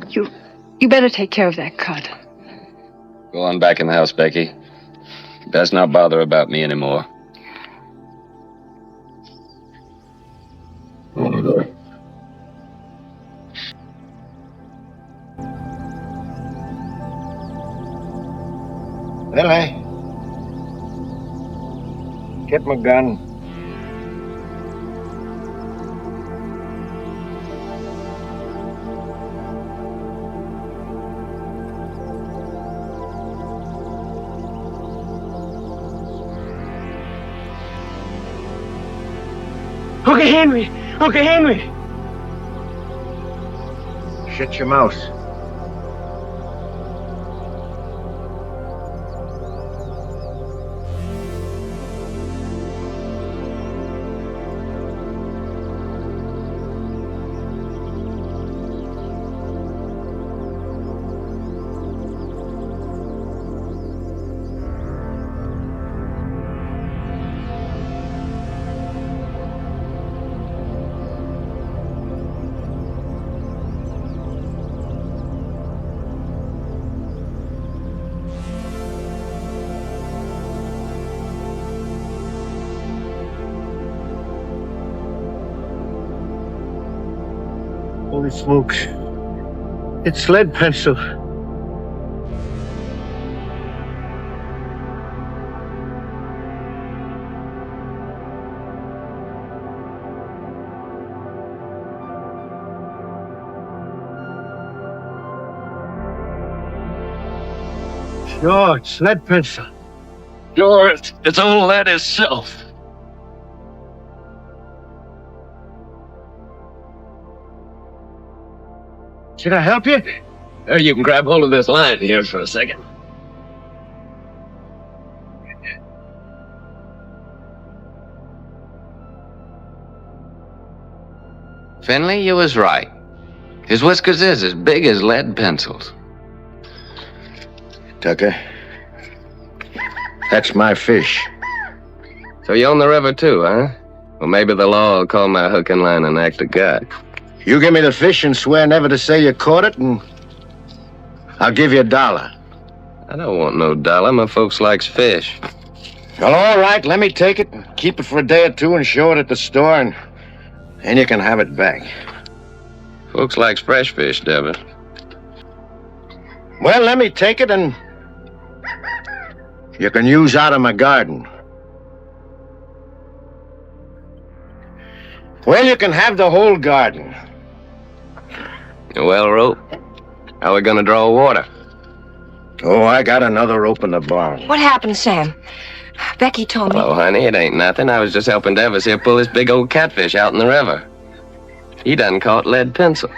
you better take care of that cut. Go on back in the house, Becky. Best not bother about me anymore. Finley. Get my gun. Uncle Henry! Uncle Henry! Shut your mouth. Holy smokes. It's lead pencil. Sure, it's lead pencil. Sure, it's old lead itself. Should I help you? You can grab hold of this line here for a second. Finley, you was right. His whiskers is as big as lead pencils. Tucker, that's my fish. So you own the river too, huh? Well, maybe the law will call my hook and line an act of God. You give me the fish and swear never to say you caught it, and I'll give you $1. I don't want no dollar. My folks likes fish. Well, all right, let me take it, keep it for a day or two, and show it at the store, and then you can have it back. Folks likes fresh fish, Devin. Well, let me take it, and you can use out of my garden. Well, you can have the whole garden. Well, rope. How we gonna draw water? Oh, I got another rope in the barn. What happened, Sam? Becky told me. Oh, honey, it ain't nothing. I was just helping Davis here pull this big old catfish out in the river. He done caught lead pencil.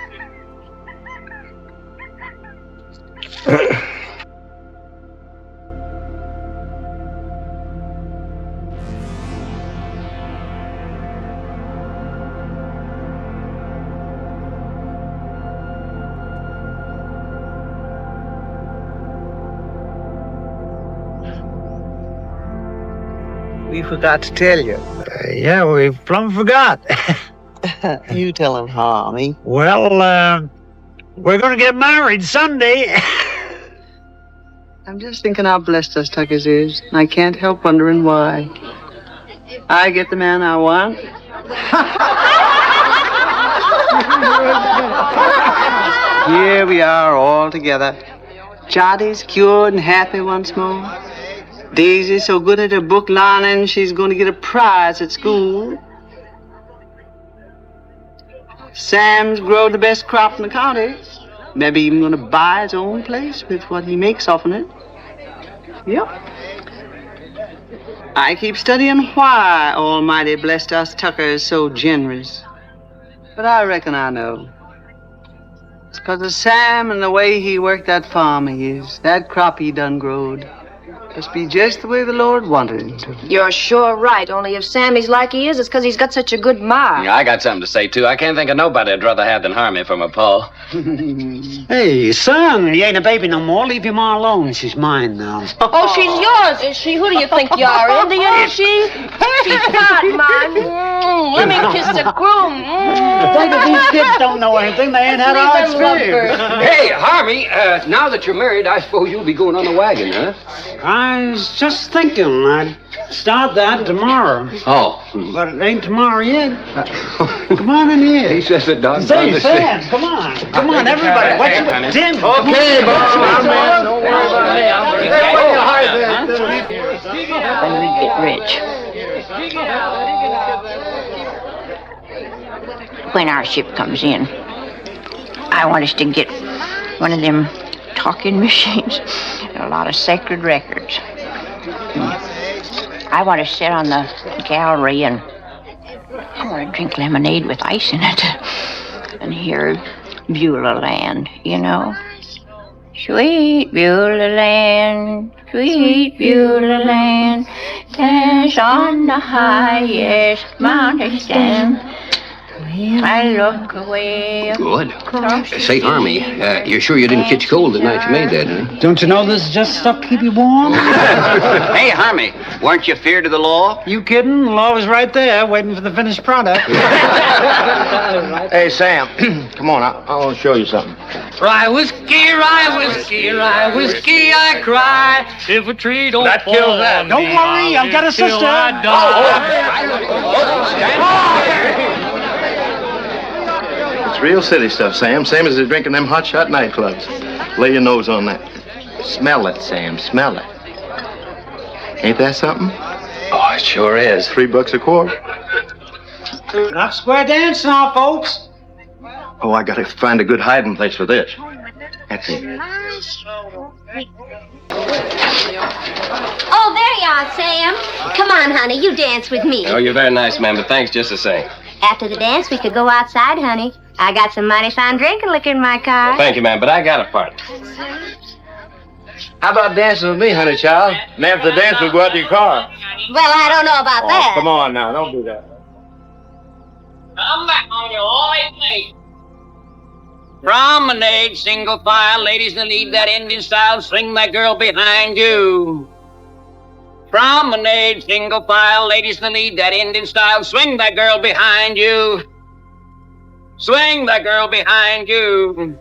We forgot to tell you. Yeah, we plumb forgot. You tell him, Harmy. Well, we're gonna get married Sunday. I'm just thinking how blessed us Tuckers is, and I can't help wondering why. I get the man I want. Here we are all together. Jotty's cured and happy once more. Daisy's so good at her book learning, she's going to get a prize at school. Sam's grown the best crop in the county. Maybe even going to buy his own place with what he makes off of it. Yep. I keep studying why Almighty blessed us Tuckers so generous. But I reckon I know. It's 'cause of Sam and the way he worked that farm of his. That crop he done growed. Must be just the way the Lord wanted him to. You're sure right, only if Sammy's like he is, it's 'cause he's got such a good mind. Yeah, I got something to say, too. I can't think of nobody I'd rather have than Harmy for my pa. Hey, son, he ain't a baby no more. Leave your ma alone. She's mine now. Oh, she's yours, is she? Who do you think you are, Indian, is she? She's not mine. Let me kiss the groom. Think that these kids don't know anything. They ain't had our experience. Hey, Harmy, now that you're married, I suppose you'll be going on a wagon, huh? I was just thinking I'd start that tomorrow. Oh. But it ain't tomorrow yet. Come on in here. He says it done. Say, Sam, come on. Come on, everybody. What's your Tim? Okay, boss. Don't worry about me. When we get rich. When our ship comes in, I want us to get one of them talking machines and a lot of sacred records. I want to sit on the gallery and I want to drink lemonade with ice in it and hear Beulah Land, you know. Sweet Beulah Land, sweet Beulah Land, stands on the highest mountain stand. I look away. Good. Say, Harmy, you're sure you didn't catch cold the night you made that, huh? Don't you know this is just stuff to keep you warm? Hey, Harmy, weren't you feared of the law? You kidding? The law was right there, waiting for the finished product. Hey, Sam, come on. I want to show you something. Rye whiskey, I cry. If a tree don't That kills that. Don't worry, I've got a sister. real city stuff, Sam. Same as they're drinking them hotshot nightclubs. Lay your nose on that. Smell it, Sam. Smell it. Ain't that something? Oh, it sure is. $3 a quart. Not square dance now, folks. Oh, I gotta find a good hiding place for this. That's it. Oh, there you are, Sam. Come on, honey, you dance with me. Oh, you're very nice, ma'am, but thanks just the same. After the dance, we could go outside, honey. I got some mighty fine drinking liquor in my car. Well, thank you, ma'am, but I got a partner. How about dancing with me, honey child? And after the dance, we'll go out to your car. Well, I don't know about that. Come on now, don't do that. Come back on your old feet. Promenade, single file, ladies that lead that Indian style, swing that girl behind you. Promenade, single file, ladies that lead that Indian style, swing that girl behind you. Swing that girl behind you.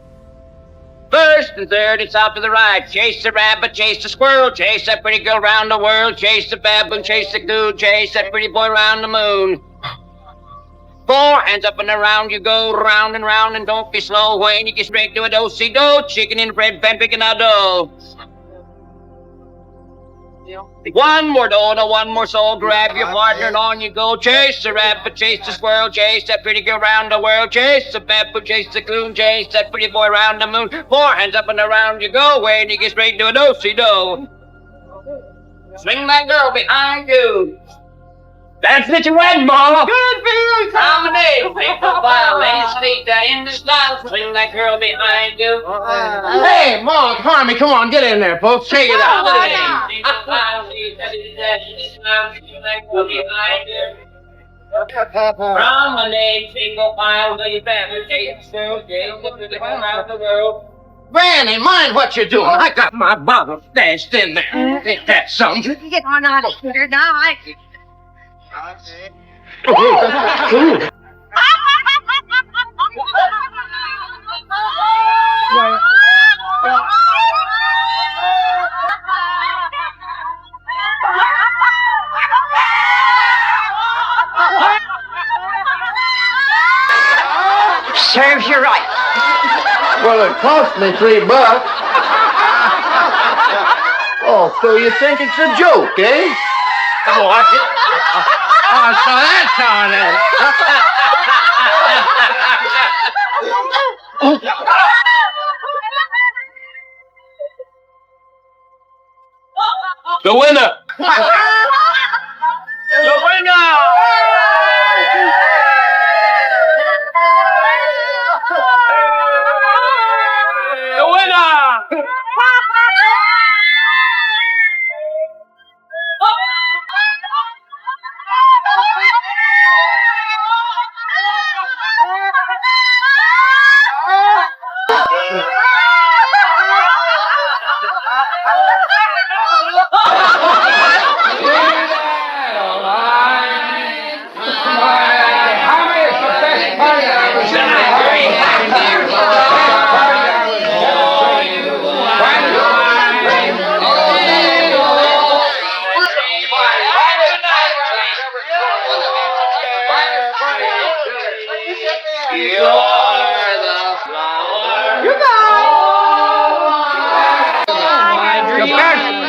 First and third, it's out to the right. Chase the rabbit, chase the squirrel, chase that pretty girl round the world, chase the baboon, chase the goose, chase that pretty boy round the moon. 4 hands up and around you go, round and don't be slow. When you get straight to a do-si-do, chicken in bread pan picking out dough. One more Nona, one more soul, grab your partner and on you go. Chase the rabbit, chase the squirrel, chase that pretty girl round the world, chase the baboon, chase the coon, chase that pretty boy round the moon. 4 hands up and around you go, when you get straight to a do-si-do. Swing that girl behind you. That's what you went, Mama. Good for you. Promenade, single file, ladies feet in the style, swing that girl behind you. Hey, Mom, Harmony, come on, get in there, folks. Check it out. Promenade, single file, ladies feet around the world. Granny, mind what you're doing. I got my bottle stashed in there. Ain't that something? You can get on out of here now. Serves you right. Well, it cost me $3. Oh, so you think it's a joke, eh? Oh, so that's how it is. The winner! The winner! The winner!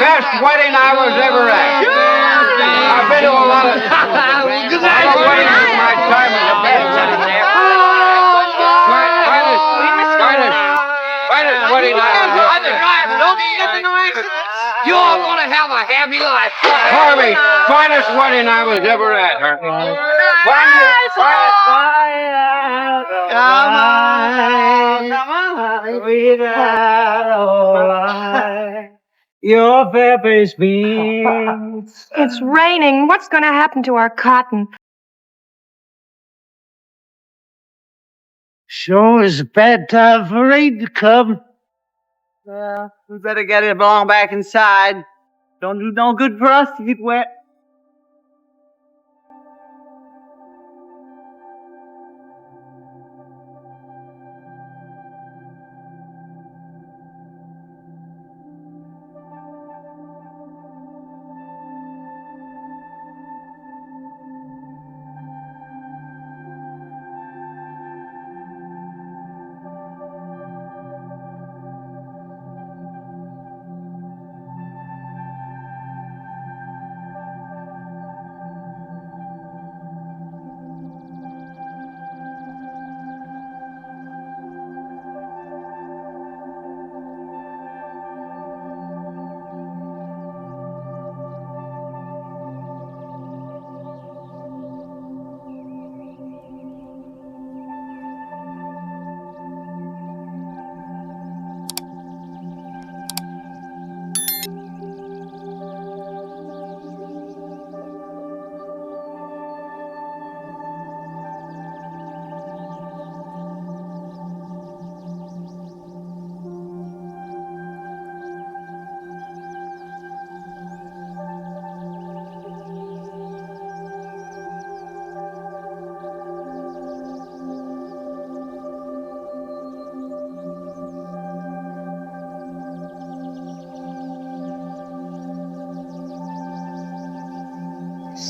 Best wedding I was ever at. I've been to a lot of weddings in my time as a best wedding there. Finest wedding I ever had. You're gonna have a happy life. Harvey, finest wedding I was ever at, Harvey. Your Pepe's beans. It's raining. What's going to happen to our cotton? Sure is a bad time for rain to come. Well, we better get it along back inside. Don't do no good for us to get wet.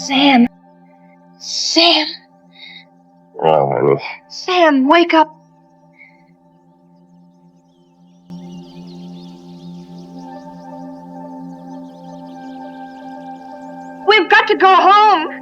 Sam. Sam. Oh, Sam, wake up. We've got to go home.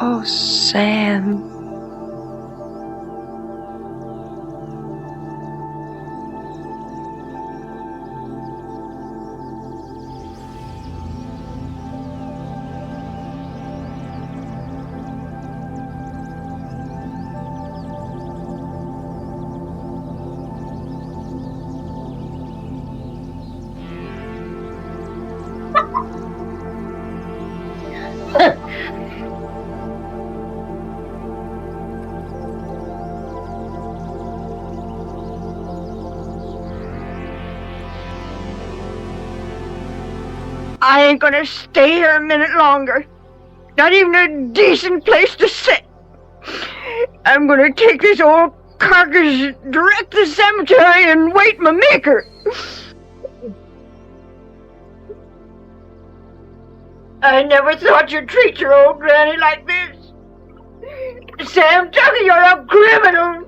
Oh, Sam. I ain't gonna stay here a minute longer. Not even a decent place to sit. I'm gonna take this old carcass direct to the cemetery and wait my maker. I never thought you'd treat your old granny like this. Sam Tucker, you're a criminal.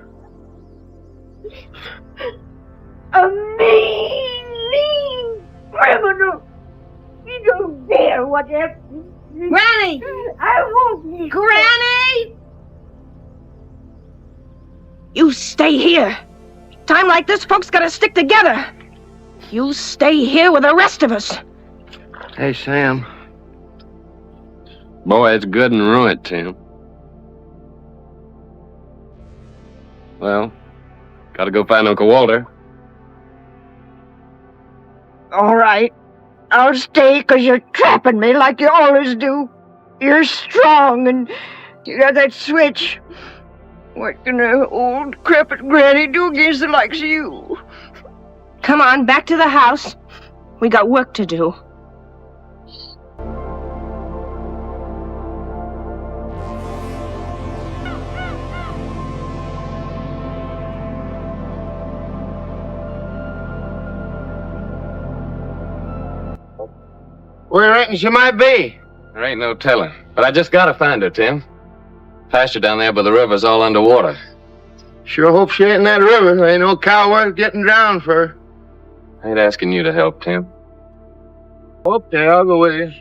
A mean criminal. You don't dare whatever. Granny! I won't. Granny! You stay here. Time like this, folks gotta stick together. You stay here with the rest of us. Hey, Sam. Boy, it's good and ruined, Tim. Well, gotta go find Uncle Walter. All right. I'll stay 'cause you're trapping me like you always do. You're strong and you got that switch. What can an old crepit granny do against the likes of you? Come on, back to the house. We got work to do. Where reckon she might be? There ain't no telling. But I just gotta find her, Tim. Pasture down there by the river's all underwater. Sure hope she ain't in that river. There ain't no cow worth getting drowned for her. I ain't asking you to help, Tim. Okay, I'll go with you.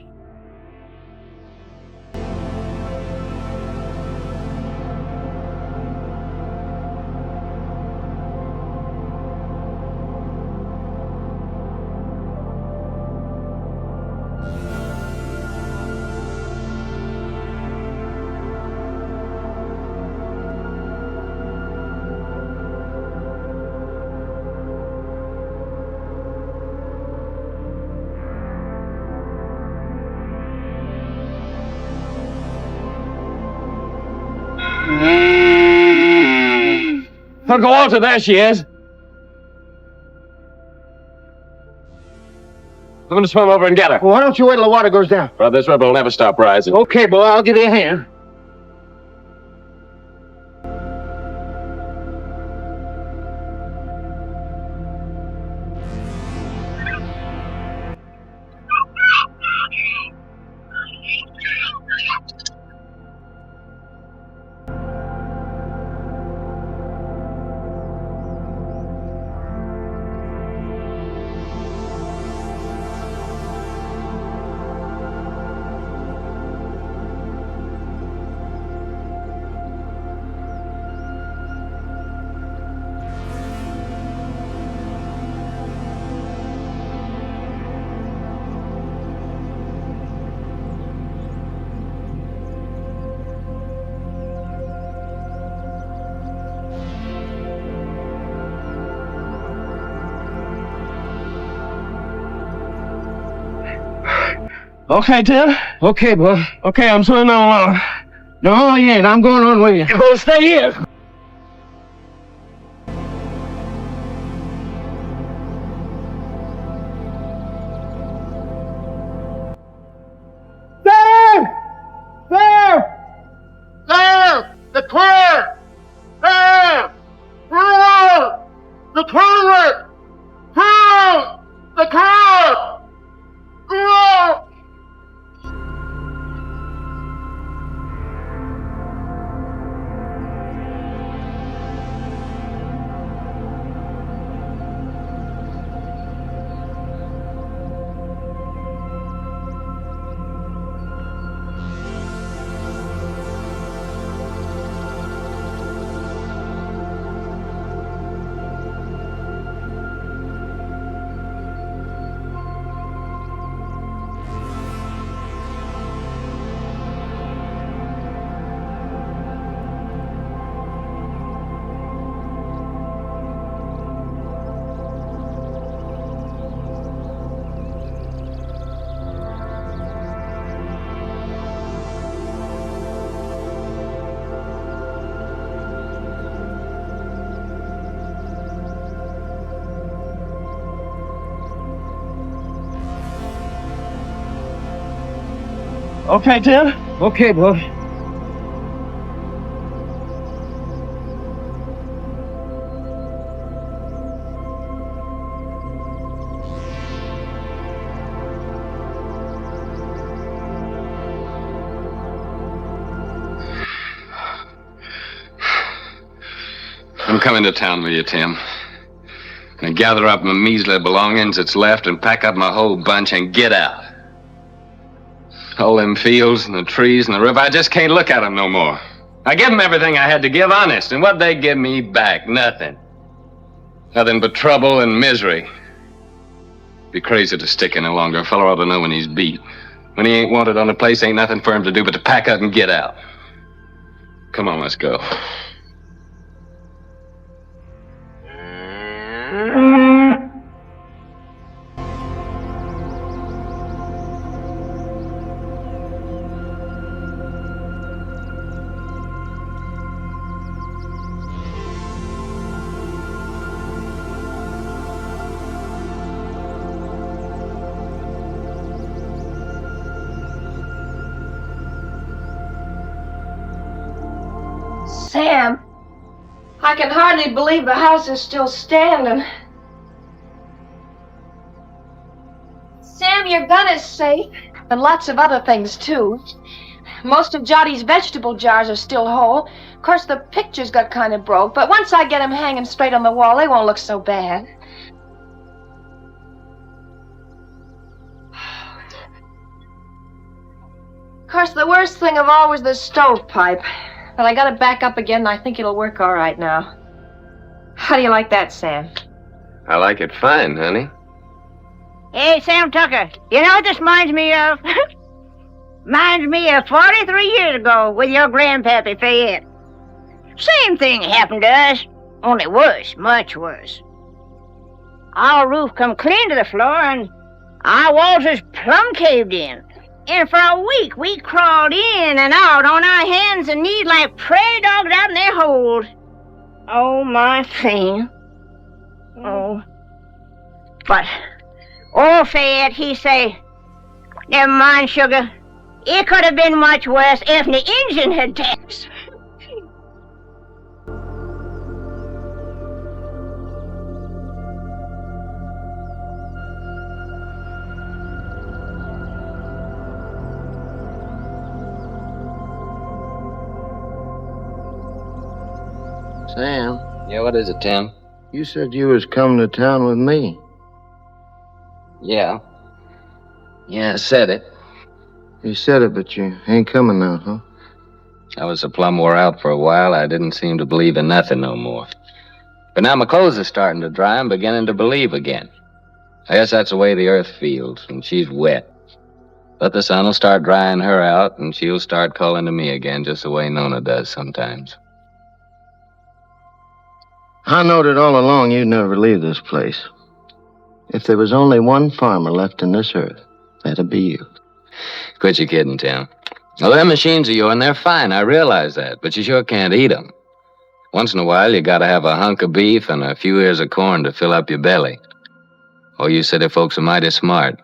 Uncle Walter, there she is. I'm gonna swim over and get her. Well, why don't you wait till the water goes down? Well, this river will never stop rising. Okay, boy, I'll give you a hand. Okay, Tim. Okay, boy. Okay, I'm swimming on along. No, you ain't. I'm going on with you. You're gonna stay here. Sam! The clear! Sam! Run! The toilet! Help! The car! Run! Okay, Tim. Okay, boy. I'm coming to town with you, Tim. Gonna gather up my measly belongings that's left and pack up my whole bunch and get out. All them fields and the trees and the river, I just can't look at them no more. I give them everything I had to give, honest, and what they give me back? Nothing. Nothing but trouble and misery. Be crazy to stick any longer. A fellow ought to know when he's beat. When he ain't wanted on the place, ain't nothing for him to do but to pack up and get out. Come on, let's go. Sam, I can hardly believe the house is still standing. Sam, your gun is safe. And lots of other things, too. Most of Jotty's vegetable jars are still whole. Of course, the pictures got kind of broke, but once I get them hanging straight on the wall, they won't look so bad. Of course, the worst thing of all was the stovepipe. But I got it back up again, and I think it'll work all right now. How do you like that, Sam? I like it fine, honey. Hey, Sam Tucker, you know what this reminds me of? Reminds me of 43 years ago with your grandpappy Fayette. Same thing happened to us, only worse, much worse. Our roof come clean to the floor, and our walls is plumb caved in. And for a week, we crawled in and out on our hands and knees like prairie dogs out in their holes. Oh, my thing. Oh. But old Fayette, he say, never mind, sugar. It could have been much worse if the engine had taxed. Sam. Yeah, what is it, Tim? You said you was coming to town with me. Yeah. Yeah, I said it. You said it, but you ain't coming now, huh? I was so plumb wore out for a while, I didn't seem to believe in nothing no more. But now my clothes are starting to dry, I'm beginning to believe again. I guess that's the way the earth feels when she's wet. But the sun will start drying her out, and she'll start calling to me again, just the way Nona does sometimes. I knowed it all along you'd never leave this place. If there was only one farmer left in this earth, that'd be you. Quit your kidding, Tim. Well, them machines of yours, they're fine, I realize that, but you sure can't eat them. Once in a while, you gotta have a hunk of beef and a few ears of corn to fill up your belly. Oh, you city folks are mighty smart.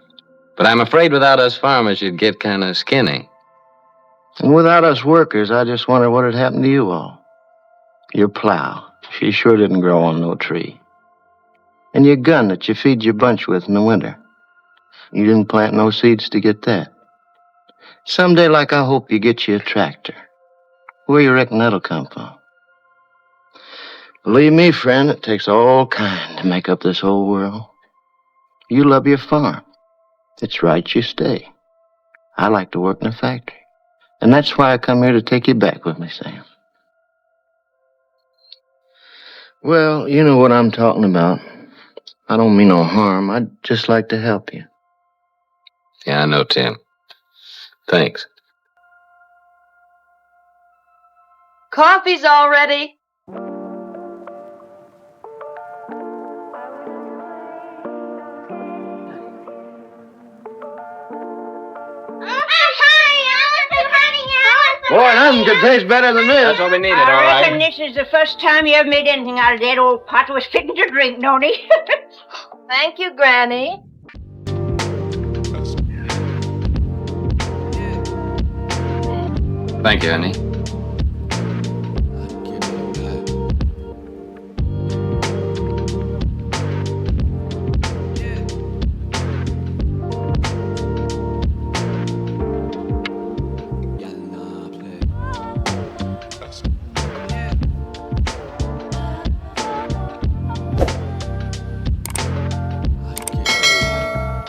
But I'm afraid without us farmers, you'd get kind of skinny. And without us workers, I just wonder what had happened to you all. Your plow, she sure didn't grow on no tree. And your gun that you feed your bunch with in the winter. You didn't plant no seeds to get that. Someday, like, I hope you get you a tractor. Where you reckon that'll come from? Believe me, friend, it takes all kind to make up this whole world. You love your farm. It's right you stay. I like to work in a factory. And that's why I come here to take you back with me, Sam. Well, you know what I'm talking about. I don't mean no harm. I'd just like to help you. Yeah, I know, Tim. Thanks. Coffee's all ready. Boy, nothing could taste better than this. That's what we needed, all I reckon right. this is the first time you ever made anything out of that old pot was fitting to drink, Nona. Thank you, Granny. Thank you, honey.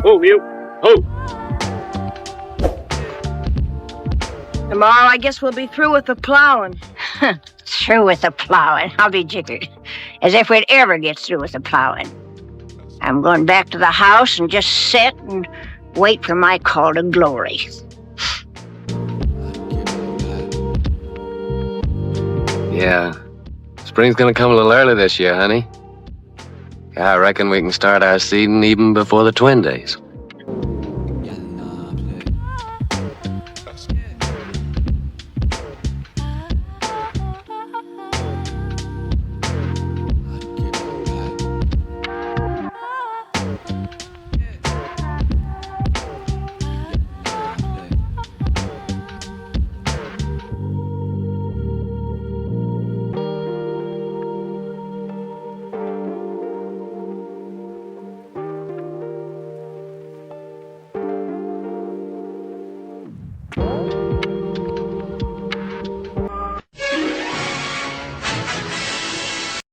Oh, you. Oh. Tomorrow, I guess we'll be through with the plowing. Through with the plowing. I'll be jiggered. As if we'd ever get through with the plowing. I'm going back to the house and just sit and wait for my call to glory. Yeah. Spring's gonna come a little early this year, honey. Yeah, I reckon we can start our seeding even before the twin days.